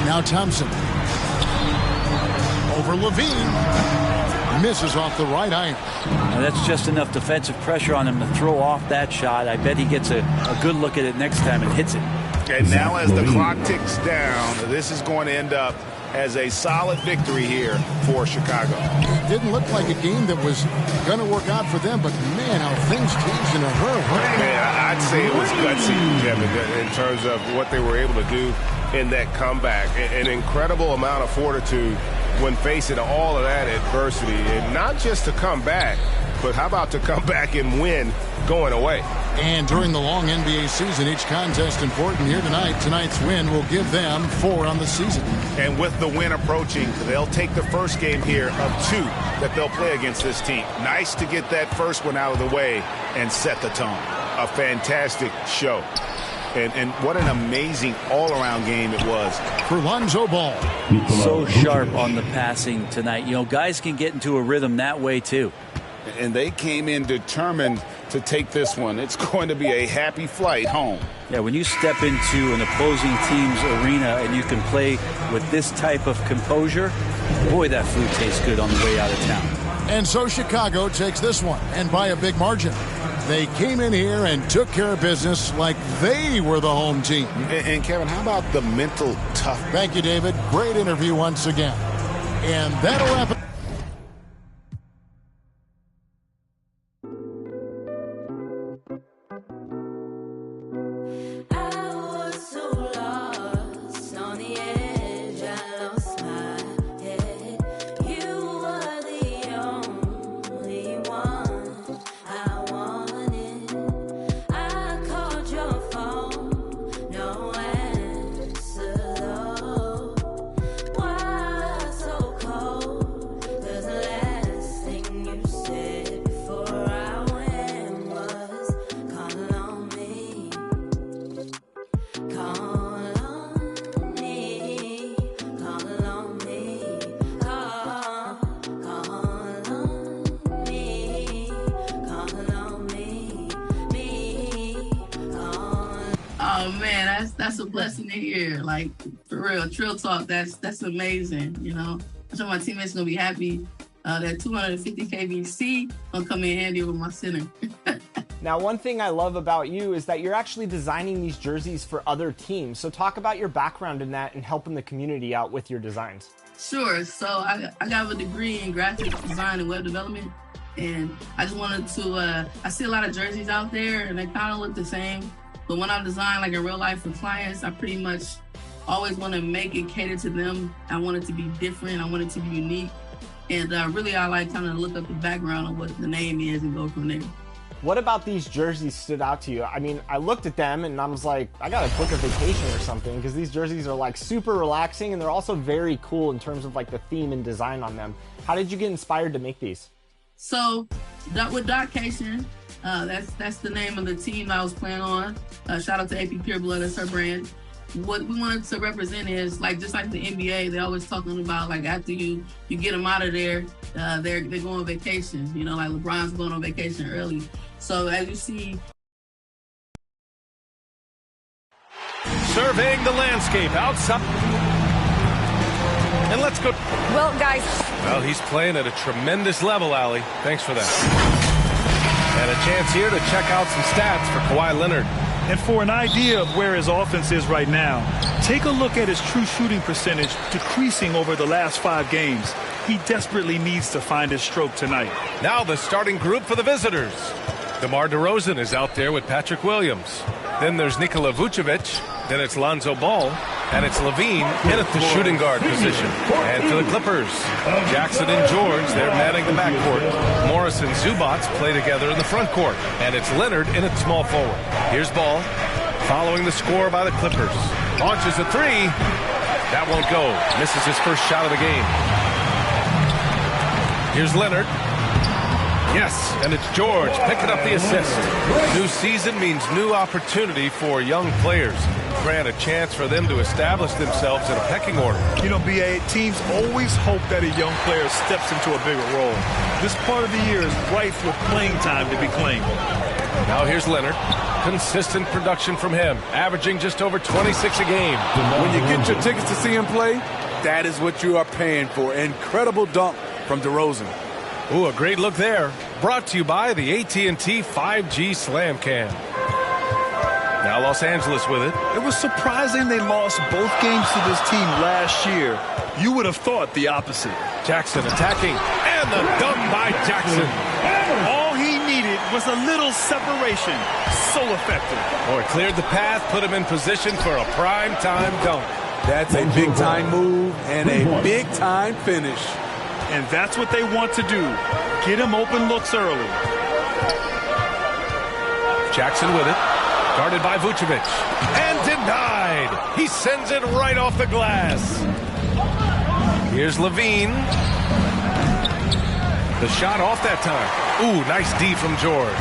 Now Thompson. Over LaVine. Misses off the right iron. Now that's just enough defensive pressure on him to throw off that shot. I bet he gets a good look at it next time and hits it. And now as the clock ticks down, this is going to end up as a solid victory here for Chicago. It didn't look like a game that was going to work out for them, but man, how things changed in a hurry. Man, I'd say it was gutsy, Kevin, in terms of what they were able to do in that comeback. An incredible amount of fortitude when facing all of that adversity, and not just to come back, but how about to come back and win going away? And during the long NBA season, each contest important here tonight. Tonight's win will give them 4 on the season. And with the win approaching, they'll take the first game here of 2 that they'll play against this team. Nice to get that first one out of the way and set the tone. A fantastic show. And what an amazing all-around game it was. For Lonzo Ball. So sharp on the passing tonight. You know, guys can get into a rhythm that way, too. And they came in determined to take this one. It's going to be a happy flight home. Yeah, when you step into an opposing team's arena and you can play with this type of composure, boy, that food tastes good on the way out of town. And so Chicago takes this one, and by a big margin. They came in here and took care of business like they were the home team. And Kevin, how about the mental tough? Thank you, David. Great interview once again. And that'll wrap it. Oh man, that's a blessing to hear. Like for real, Trill Talk. That's amazing. You know, I'm sure my teammates gonna be happy. That 250 kVC gonna come in handy with my center. Now, one thing I love about you is that you're actually designing these jerseys for other teams. So talk about your background in that and helping the community out with your designs. Sure. So I got a degree in graphic design and web development, and I just wanted to. I see a lot of jerseys out there, and they kind of look the same. But when I design like in real life for clients, I pretty much always want to make it cater to them. I want it to be different. I want it to be unique. And really, I like kind of look up the background of what the name is and go from there. What about these jerseys stood out to you? I mean, I looked at them and I was like, I gotta book a vacation or something, because these jerseys are like super relaxing and they're also very cool in terms of like the theme and design on them. How did you get inspired to make these? So with Dotcation, that's the name of the team I was playing on. Shout out to AP Pureblood, that's her brand. What we wanted to represent is like, just like the NBA, they're always talking about like after you get them out of there, they're going on vacation. You know, like LeBron's going on vacation early. So as you see, surveying the landscape outside. And let's go. Well, guys. Well, he's playing at a tremendous level, Allie. Thanks for that. And a chance here to check out some stats for Kawhi Leonard. And for an idea of where his offense is right now, take a look at his true shooting percentage decreasing over the last 5 games. He desperately needs to find his stroke tonight. Now the starting group for the visitors. DeMar DeRozan is out there with Patrick Williams. Then there's Nikola Vucevic. Then it's Lonzo Ball. And it's LaVine in at the shooting guard position. And for the Clippers, Jackson and George, they're manning the backcourt. Morris and Zubats play together in the front court. And it's Leonard in at small forward. Here's Ball, following the score by the Clippers. Launches a 3. That won't go. Misses his first shot of the game. Here's Leonard. Yes, and it's George picking up the assist. New season means new opportunity for young players. Grant a chance for them to establish themselves in a pecking order. You know, BA, teams always hope that a young player steps into a bigger role. This part of the year is rife with playing time to be claimed. Now here's Leonard. Consistent production from him, averaging just over 26 a game. When you get your tickets to see him play, that is what you are paying for. Incredible dunk from DeRozan. Ooh, a great look there. Brought to you by the AT&T 5G Slam Cam. Now Los Angeles with it. It was surprising they lost both games to this team last year. You would have thought the opposite. Jackson attacking, and the dunk by Jackson. All he needed was a little separation. So effective. Boy, cleared the path, put him in position for a prime-time dunk. That's a big-time move and a big-time finish. And that's what they want to do. Get him open looks early. Jackson with it. Guarded by Vucevic. And denied. He sends it right off the glass. Here's LaVine. The shot off that time. Ooh, nice D from George.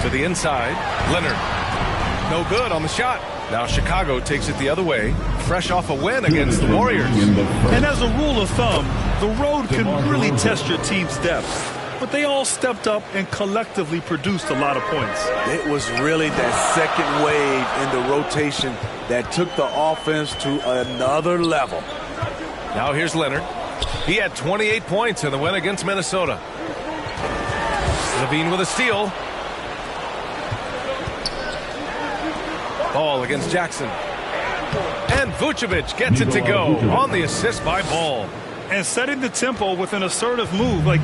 To the inside. Leonard. No good on the shot. Now Chicago takes it the other way, fresh off a win against the Warriors. And as a rule of thumb, the road can really test your team's depth. But they all stepped up and collectively produced a lot of points. It was really that second wave in the rotation that took the offense to another level. Now here's Leonard. He had 28 points in the win against Minnesota. Levine with a steal. Ball against Jackson. And Vucevic gets it to go on the assist by Ball. And setting the tempo with an assertive move. Like,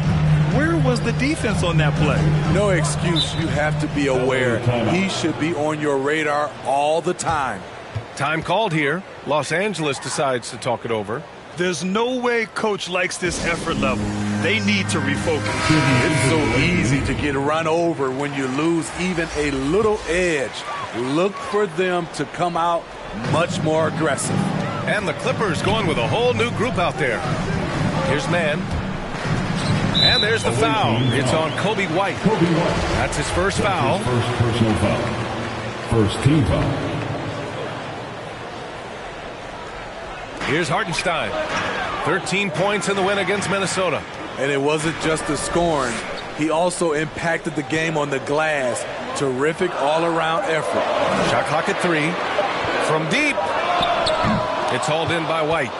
where was the defense on that play? No excuse. You have to be aware. He should be on your radar all the time. Time called here. Los Angeles decides to talk it over. There's no way coach likes this effort level. They need to refocus. It's so easy to get run over when you lose even a little edge. Look for them to come out much more aggressive. And the Clippers going with a whole new group out there. Here's Mann. And there's the foul. It's on Kobe White. That's his first foul. First personal foul. First team foul. Here's Hartenstein. 13 points in the win against Minnesota. And it wasn't just the scoring. He also impacted the game on the glass. Terrific all-around effort. Shot clock at 3. From deep. It's hauled in by White.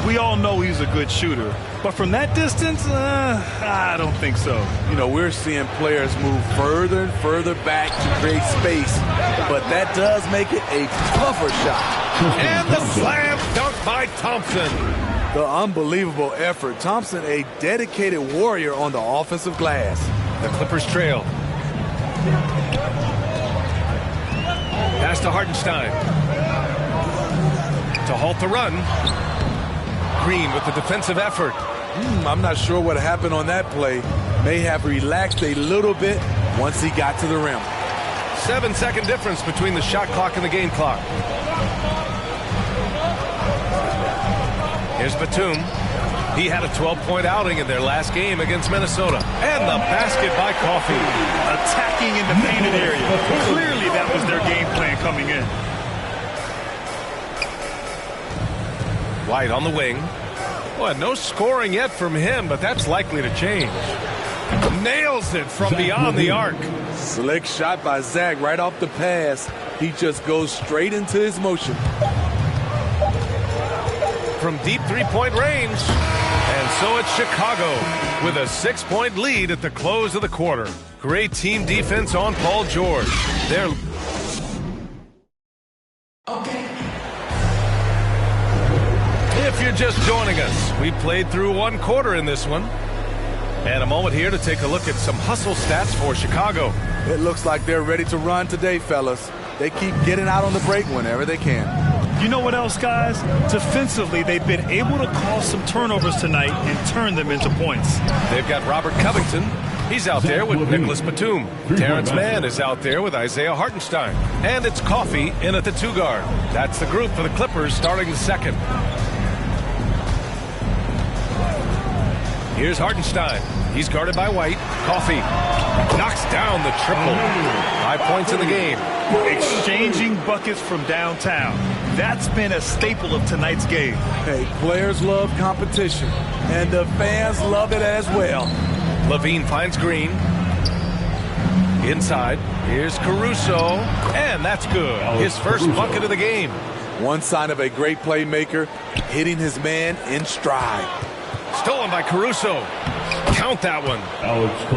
We all know he's a good shooter. But from that distance, I don't think so. You know, we're seeing players move further and further back to create space. But that does make it a tougher shot. And the slam dunk by Thompson. The unbelievable effort. Thompson, a dedicated warrior on the offensive glass. The Clippers trail. Pass to Hartenstein. To halt the run. Green with the defensive effort. I'm not sure what happened on that play. May have relaxed a little bit once he got to the rim. 7-second difference between the shot clock and the game clock. Here's Batum. He had a 12-point outing in their last game against Minnesota. And the basket by Coffey. Attacking in the painted area. Clearly that was their game plan coming in. White on the wing. Well, no scoring yet from him, but that's likely to change. Nails it from beyond the arc. Slick shot by Zach right off the pass. He just goes straight into his motion. From deep three-point range. And so it's Chicago with a 6-point lead at the close of the quarter. Great team defense on Paul George. They're... If you're just joining us, we played through one quarter in this one. And a moment here to take a look at some hustle stats for Chicago. It looks like they're ready to run today, fellas. They keep getting out on the break whenever they can. You know what else, guys? Defensively, they've been able to cause some turnovers tonight and turn them into points. They've got Robert Covington. He's out there with Nicholas Batum. Terrence Mann is out there with Isaiah Hartenstein. And it's Coffey in at the 2-guard. That's the group for the Clippers starting the second. Here's Hartenstein. He's guarded by White. Coffey knocks down the triple. 5 points in the game. Exchanging buckets from downtown. That's been a staple of tonight's game. Hey, players love competition, and the fans love it as well. Levine finds Green. Inside. Here's Caruso. And that's good. His first bucket of the game. One sign of a great playmaker, hitting his man in stride. Stolen by Caruso. Count that one.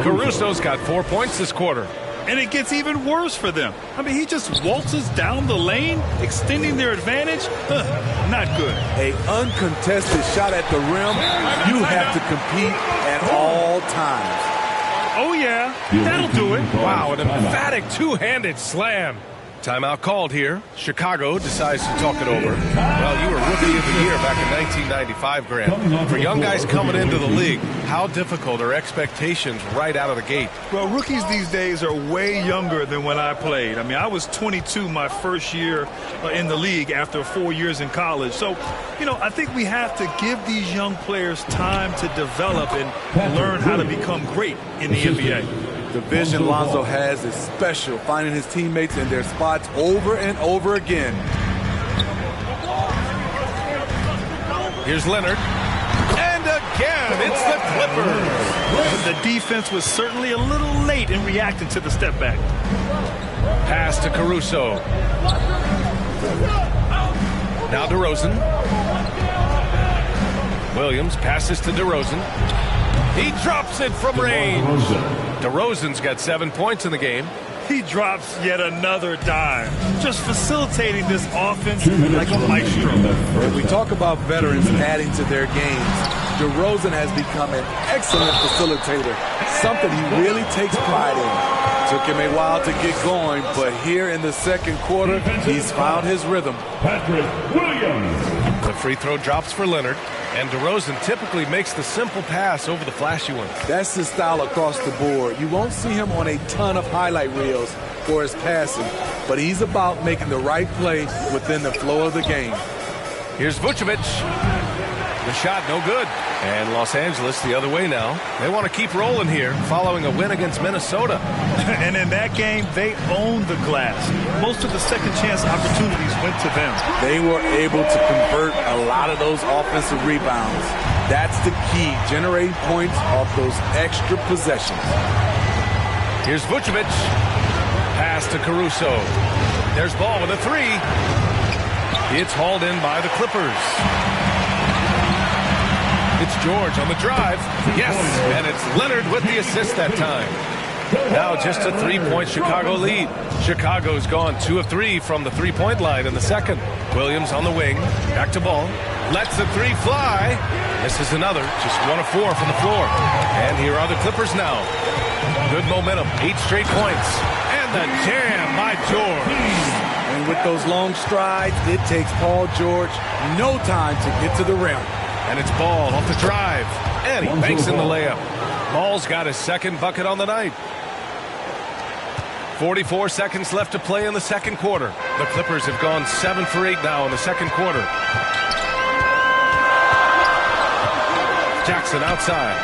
Caruso's got 4 points this quarter. And it gets even worse for them. I mean, he just waltzes down the lane, extending their advantage. Not good. A uncontested shot at the rim. You have to compete at all times. Oh, yeah. That'll do it. Wow, an emphatic two-handed slam. Timeout called here. Chicago decides to talk it over. Well, you were Rookie of the Year back in 1995, Grant. For young guys coming into the league, how difficult are expectations right out of the gate? Well, rookies these days are way younger than when I played. I mean, I was 22 my first year in the league after 4 years in college. So, you know, I think we have to give these young players time to develop and learn how to become great in the NBA. The vision Lonzo has is special, finding his teammates in their spots over and over again. Here's Leonard. And again, it's the Clippers. The defense was certainly a little late in reacting to the step back. Pass to Caruso. Now DeRozan. Williams passes to DeRozan. He drops it from range. DeRozan's got 7 points in the game. He drops yet another dime, just facilitating this offense like a maestro. When we talk about veterans adding to their games, DeRozan has become an excellent facilitator, something he really takes pride in. Took him a while to get going, but here in the second quarter, he's found his rhythm. Patrick Williams. The free throw drops for Leonard, and DeRozan typically makes the simple pass over the flashy ones. That's his style across the board. You won't see him on a ton of highlight reels for his passing, but he's about making the right play within the flow of the game. Here's Vucevic. The shot no good. And Los Angeles the other way now. They want to keep rolling here following a win against Minnesota. And in that game, they owned the glass. Most of the second chance opportunities went to them. They were able to convert a lot of those offensive rebounds. That's the key, generating points off those extra possessions. Here's Vucevic. Pass to Caruso. There's Ball with a three. It's hauled in by the Clippers. It's George on the drive. Yes, and it's Leonard with the assist that time. Now just a 3-point Chicago lead. Chicago's gone 2 of 3 from the three-point line in the second. Williams on the wing. Back to Ball. Lets the three fly. This is another. Just 1 of 4 from the floor. And here are the Clippers now. Good momentum. 8 straight points. And the jam by George. And with those long strides, it takes Paul George no time to get to the rim. And it's Ball off the drive. And he banks in the layup. Ball's got his second bucket on the night. 44 seconds left to play in the second quarter. The Clippers have gone 7 for 8 now in the second quarter. Jackson outside.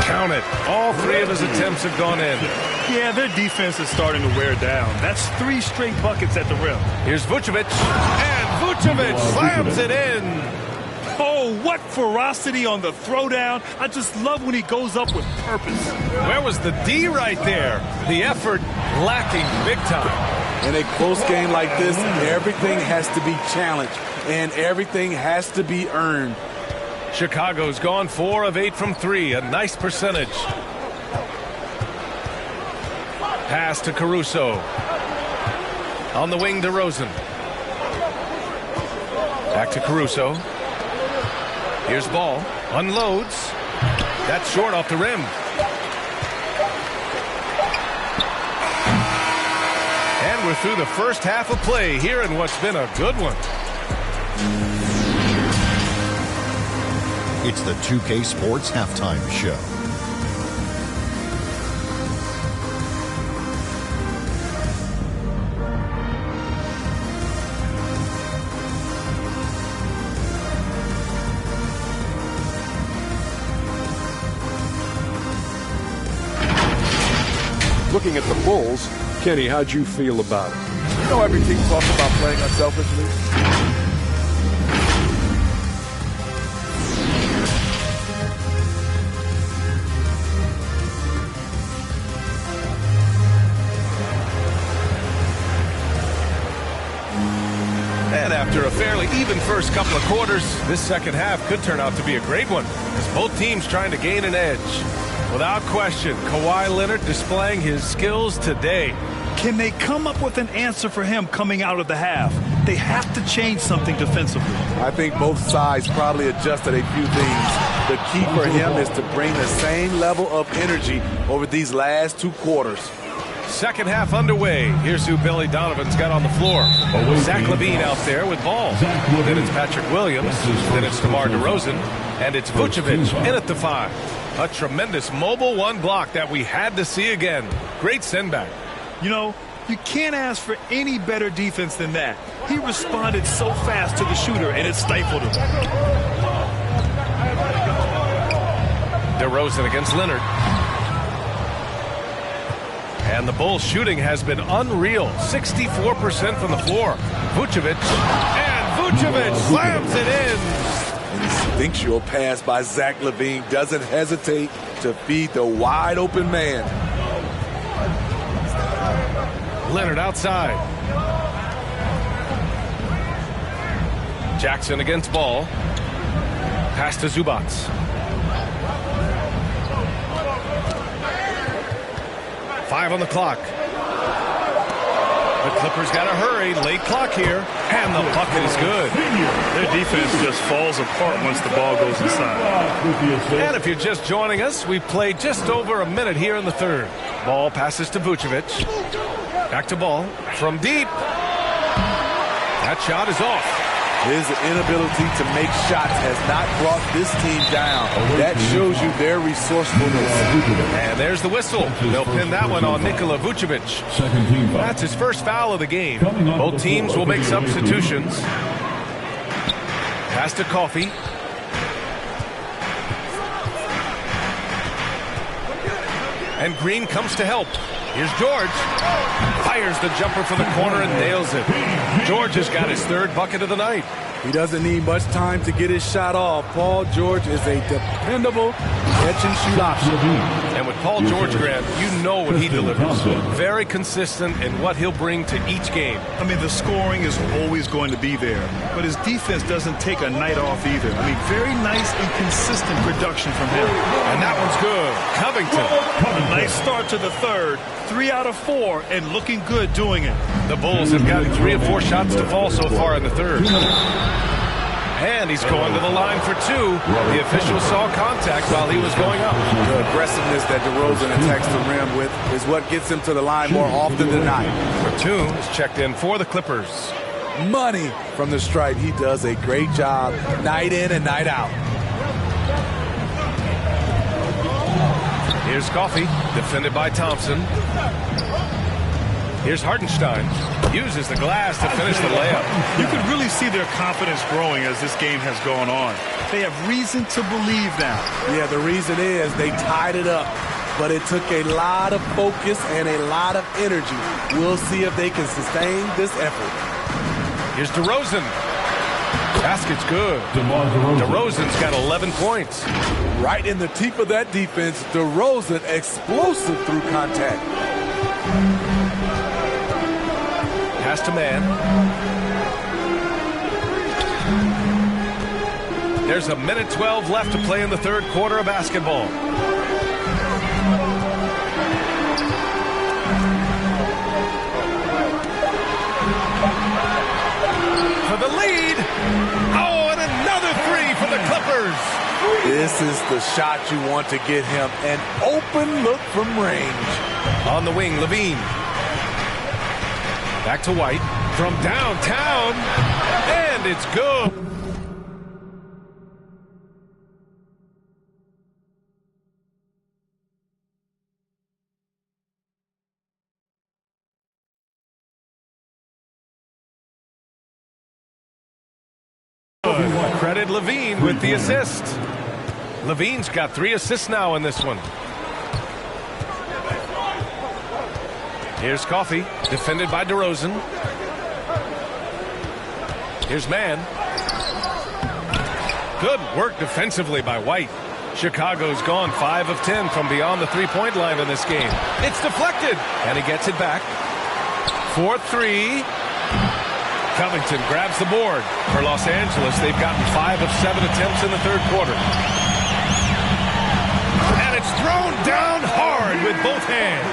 Count it. All 3 of his attempts have gone in. Yeah, their defense is starting to wear down. That's 3 straight buckets at the rim. Here's Vucevic. And Vucevic slams it in. Oh, what ferocity on the throwdown. I just love when he goes up with purpose. Where was the D right there? The effort lacking big time. In a close game like this, everything has to be challenged, and everything has to be earned. Chicago's gone 4 of 8 from 3, a nice percentage. Pass to Caruso. On the wing, DeRozan. Back to Caruso. Here's Ball. Unloads. That's short off the rim. And we're through the first half of play here in what's been a good one. It's the 2K Sports Halftime Show. Looking at the Bulls, Kenny, how'd you feel about it? You know, every team talks about playing unselfishly. And after a fairly even first couple of quarters, this second half could turn out to be a great one, as both teams trying to gain an edge. Without question, Kawhi Leonard displaying his skills today. Can they come up with an answer for him coming out of the half? They have to change something defensively. I think both sides probably adjusted a few things. The key for him is to bring the same level of energy over these last 2 quarters. Second half underway. Here's who Billy Donovan's got on the floor. Zach LaVine out there with Ball. Then it's Patrick Williams. Then it's DeMar DeRozan. And it's Vucevic in at the 5. A tremendous mobile 1 block that we had to see again. Great send back. You know, you can't ask for any better defense than that. He responded so fast to the shooter, and it stifled him. DeRozan against Leonard. And the Bulls shooting has been unreal. 64% from the floor. Vucevic. And Vucevic slams it in. Instinctual pass by Zach LaVine. Doesn't hesitate to feed the wide open man. Leonard outside. Jackson against Ball. Pass to Zubac. Five on the clock. The Clippers got to hurry. Late clock here. And the bucket is good. Their defense just falls apart once the ball goes inside. And if you're just joining us, we played just over a minute here in the third. Ball passes to Vucevic. Back to Ball. From deep. That shot is off. His inability to make shots has not brought this team down. That shows you their resourcefulness. And there's the whistle. They'll pin that one on Nikola Vucevic. That's his first foul of the game. Both teams will make substitutions. Pass to Coffey. And Green comes to help. Here's George. Fires the jumper from the corner and nails it. George has got his third bucket of the night. He doesn't need much time to get his shot off. Paul George is a dependable catch-and-shoot option. And with Paul George, Grant, you know what he delivers. Very consistent in what he'll bring to each game. I mean, the scoring is always going to be there, but his defense doesn't take a night off either. I mean, very nice and consistent production from him. And that one's good. Covington. A nice start to the third. 3 out of 4 and looking good doing it. The Bulls have gotten 3 of 4 shots to fall so far in the third. And he's going to the line for 2. The official saw contact while he was going up. The aggressiveness that DeRozan attacks the rim with is what gets him to the line more often than not. Batum is checked in for the Clippers. Money from the stripe. He does a great job night in and night out. Here's Coffey, defended by Thompson. Here's Hartenstein. Uses the glass to finish the layup. You can really see their confidence growing as this game has gone on. They have reason to believe now. Yeah, the reason is they tied it up. But it took a lot of focus and a lot of energy. We'll see if they can sustain this effort. Here's DeRozan. Basket's good. DeRozan's got 11 points. Right in the teeth of that defense, DeRozan explosive through contact. Pass to Man. There's a minute 12 left to play in the third quarter of basketball. For the lead. Oh, and another 3 for the Clippers. This is the shot you want to get him. An open look from range. On the wing, Levine. Back to White. From downtown. And it's good. Credit Levine with the assist. Levine's got 3 assists now in this one. Here's Coffey, defended by DeRozan. Here's Man. Good work defensively by White. Chicago's gone 5 of 10 from beyond the three-point line in this game. It's deflected, and he gets it back. 4-3. Covington grabs the board. For Los Angeles, they've gotten 5 of 7 attempts in the third quarter. And it's thrown down hard with both hands.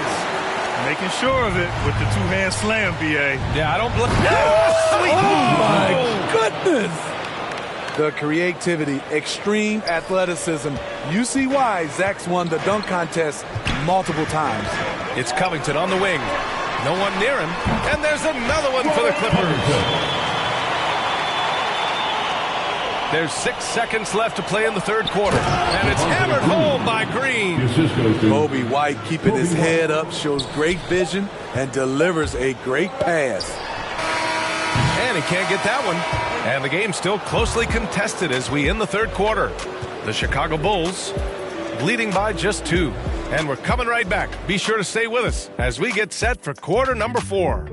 Making sure of it with the two-hand slam, B.A. Yeah, I don't blame. Oh, my goodness. The creativity, extreme athleticism. You see why Zach's won the dunk contest multiple times. It's Covington on the wing. No one near him. And there's another one for the Clippers. There's 6 seconds left to play in the third quarter. And it's hammered home by Green. Kobe White keeping his head up, shows great vision, and delivers a great pass. And he can't get that one. And the game's still closely contested as we end the third quarter. The Chicago Bulls leading by just 2. And we're coming right back. Be sure to stay with us as we get set for quarter number 4.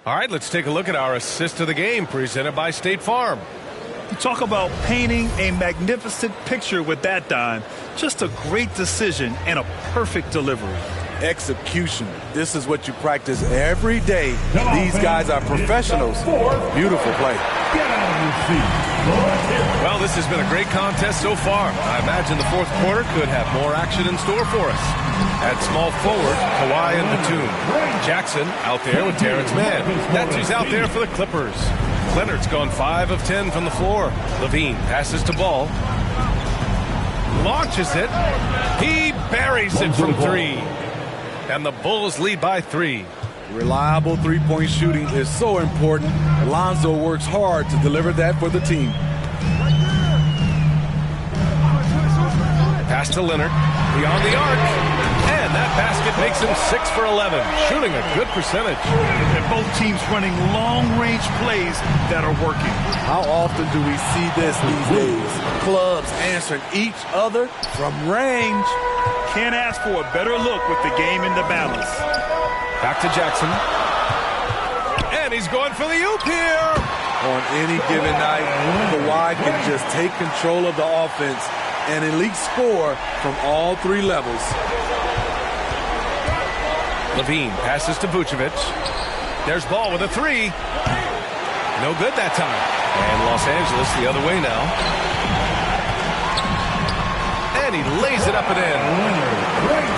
All right, let's take a look at our assist of the game presented by State Farm. Talk about painting a magnificent picture with that dime. Just a great decision and a perfect delivery. Execution. This is what you practice every day. These guys are professionals. Beautiful play. Well, this has been a great contest so far. I imagine the fourth quarter could have more action in store for us. At small forward, Kawhi and Batum. Jackson out there with Terrence Mann. That's who's out there for the Clippers. Leonard's gone 5 of 10 from the floor. Levine passes to Ball. Launches it. He buries it from 3. And the Bulls lead by 3. Reliable three-point shooting is so important. Lonzo works hard to deliver that for the team. Pass to Leonard. Beyond the arc. And that basket makes him 6 for 11. Shooting a good percentage. And both teams running long-range plays that are working. How often do we see this these days? Clubs answering each other from range. Can't ask for a better look with the game in the balance. Back to Jackson. And he's going for the oop here. On any given night, Kawhi can just take control of the offense. An elite score from all 3 levels. Levine passes to Vucevic. There's Ball with a 3. No good that time. And Los Angeles the other way now. And he lays it up and in.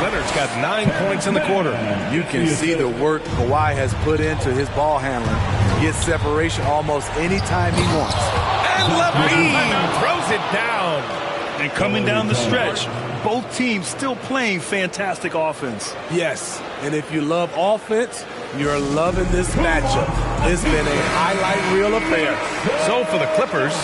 Leonard's got 9 points in the quarter. You can see the work Kawhi has put into his ball handling. Gets separation almost any time he wants. And Levine throws it down. And coming down the stretch, both teams still playing fantastic offense. Yes, and if you love offense, you're loving this matchup. It's been a highlight reel affair. So for the Clippers,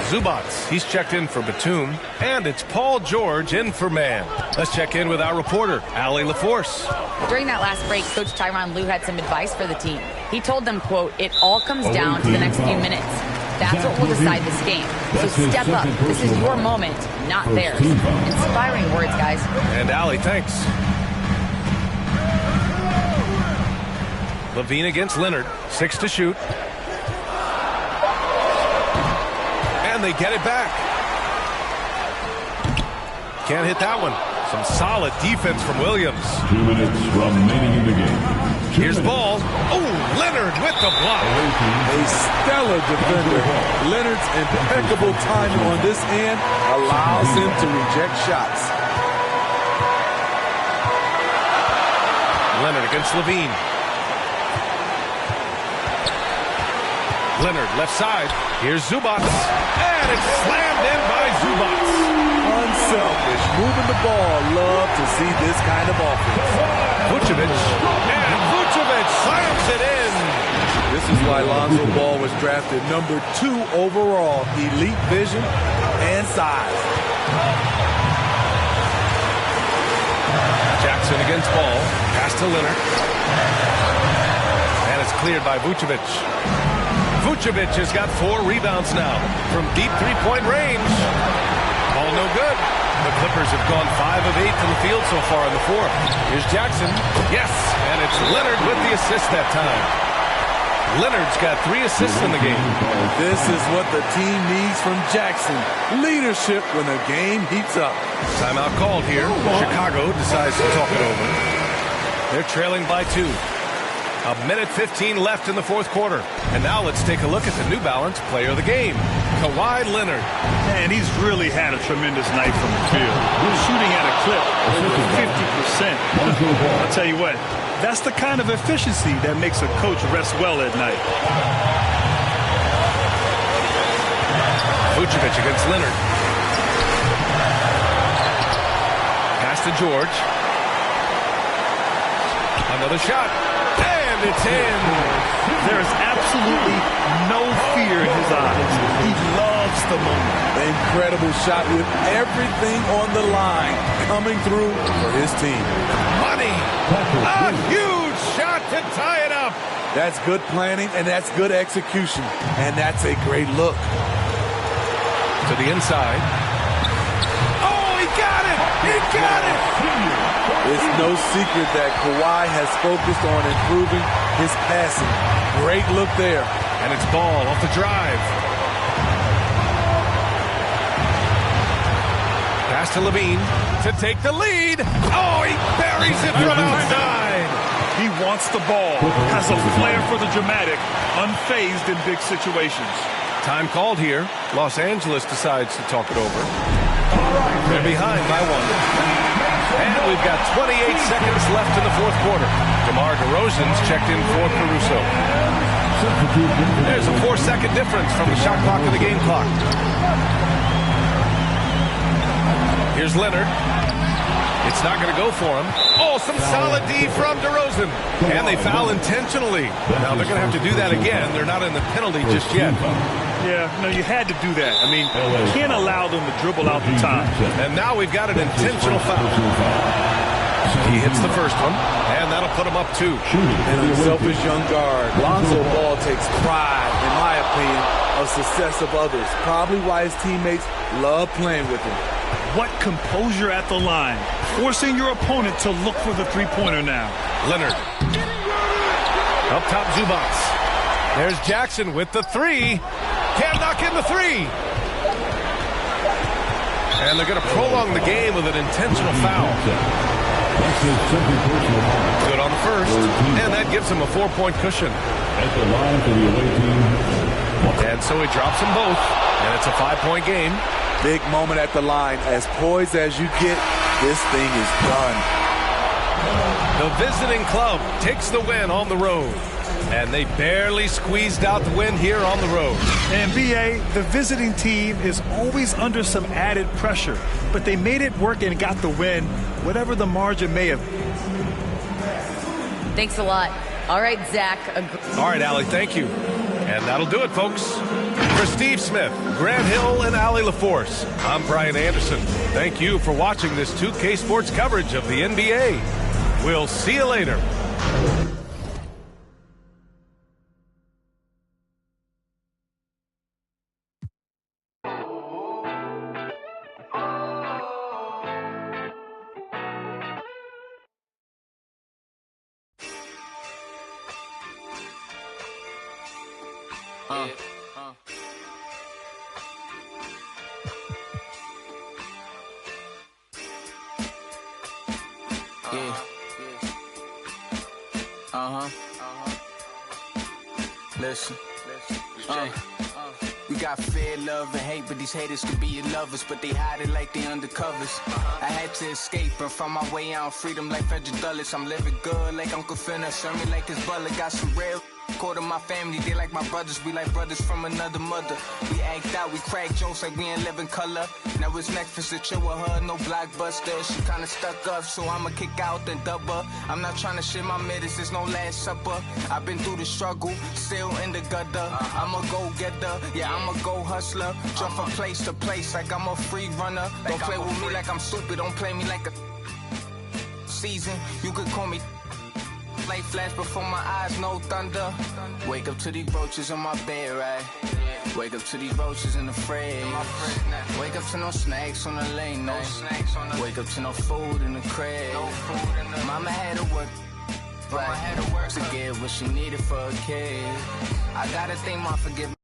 Zubac, he's checked in for Batum, and it's Paul George in for Mann. Let's check in with our reporter, Allie LaForce. During that last break, Coach Tyronn Lue had some advice for the team. He told them, quote, "It all comes down to the next few minutes. That's what will decide this game. So step up. This is your moment, not theirs." Inspiring words, guys. And Allie, thanks. Levine against Leonard. 6 to shoot. And they get it back. Can't hit that one. Some solid defense from Williams. 2 minutes remaining in the game. Here's Ball. Oh, Leonard with the block. A stellar defender. Leonard's impeccable timing on this end allows him to reject shots. Leonard against Levine. Leonard left side. Here's Zubac. And it's slammed in by Zubac. Unselfish. Moving the ball. Love to see this kind of offense. Vucevic. And Vucevic slams it in. This is why Lonzo Ball was drafted number 2 overall. Elite vision and size. Jackson against Ball. Pass to Leonard. And it's cleared by Vucevic. Vucevic has got 4 rebounds now from deep 3-point range. Ball no good. The Clippers have gone 5 of 8 from the field so far in the fourth. Here's Jackson. Yes, and it's Leonard with the assist that time. Leonard's got 3 assists in the game. This is what the team needs from Jackson. Leadership when the game heats up. Timeout called here. Chicago decides to talk it over. They're trailing by 2. 1:15 left in the fourth quarter. And now let's take a look at the New Balance player of the game, Kawhi Leonard. And he's really had a tremendous night from the field. Shooting at a clip over 50%. I'll tell you what, that's the kind of efficiency that makes a coach rest well at night. Vucevic against Leonard. Pass to George. Another shot. And it's in. There is absolutely no fear in his eyes. He loves the moment. Incredible shot with everything on the line coming through for his team. Money. A huge shot to tie it up. That's good planning, and that's good execution. And that's a great look. To the inside. Oh, he got it! He got it! It's no secret that Kawhi has focused on improving his passing. Great look there. And it's ball off the drive. Pass to Levine to take the lead. Oh, he buries it from outside. He wants the ball, has a flair for the dramatic, unfazed in big situations. Time called here. Los Angeles decides to talk it over. They're behind by 1. And we've got 28 seconds left in the fourth quarter. DeMar DeRozan's checked in for Caruso. There's a 4-second difference from the shot clock to the game clock. Here's Leonard. It's not going to go for him. Oh, some solid D from DeRozan. And they foul intentionally. Now they're going to have to do that again. They're not in the penalty just yet. Yeah, no, you had to do that. I mean, you can't allow them to dribble out the time. And now we've got an intentional foul. He hits the first one, and that'll put him up 2. An unselfish young guard. Lonzo Ball takes pride, in my opinion, of success of others. Probably why his teammates love playing with him. What composure at the line, forcing your opponent to look for the three-pointer now. Leonard. Up top, Zubac. There's Jackson with the 3. Can't knock in the 3. And they're going to prolong the game with an intentional foul. Good on the first, and that gives him a 4-point cushion. And so he drops them both, and it's a 5-point game. Big moment at the line. As poised as you get, this thing is done. The visiting club takes the win on the road. And they barely squeezed out the win here on the road. And BA, the visiting team is always under some added pressure. But they made it work and got the win, whatever the margin may have. Thanks a lot. All right, Zach. All right, Allie, thank you. And that'll do it, folks. For Steve Smith, Grant Hill, and Allie LaForce, I'm Brian Anderson. Thank you for watching this 2K Sports coverage of the NBA. We'll see you later. Listen. We got fear, love, and hate, but these haters could be your lovers, but they hide it like they undercovers. I had to escape and find my way out, freedom like Frederick Dulles. I'm living good like Uncle Finna, serve me like his butler. Got some real quarter my family, they like my brothers, we like brothers from another mother. We act out, we crack jokes like we ain't living color. Now it's Netflix to chill with her, no blockbuster. She kinda stuck up, so I'ma kick out then dub her. I'm not trying to shit my middies, it's no last supper. I've been through the struggle, still in the gutter. I'm a go-getter, yeah, I'm a go-hustler. Jump from place to place like I'm a free runner. Don't play with me like I'm stupid, don't play me like a season. You could call me light flash before my eyes, no thunder. Wake up to these roaches on my bed, right? Wake up to these roaches in the fridge. Wake up to no snacks on the late night. Wake up to no food in the crib. Mama had to work, right, to get what she needed for a kid. I gotta thank my forgiveness.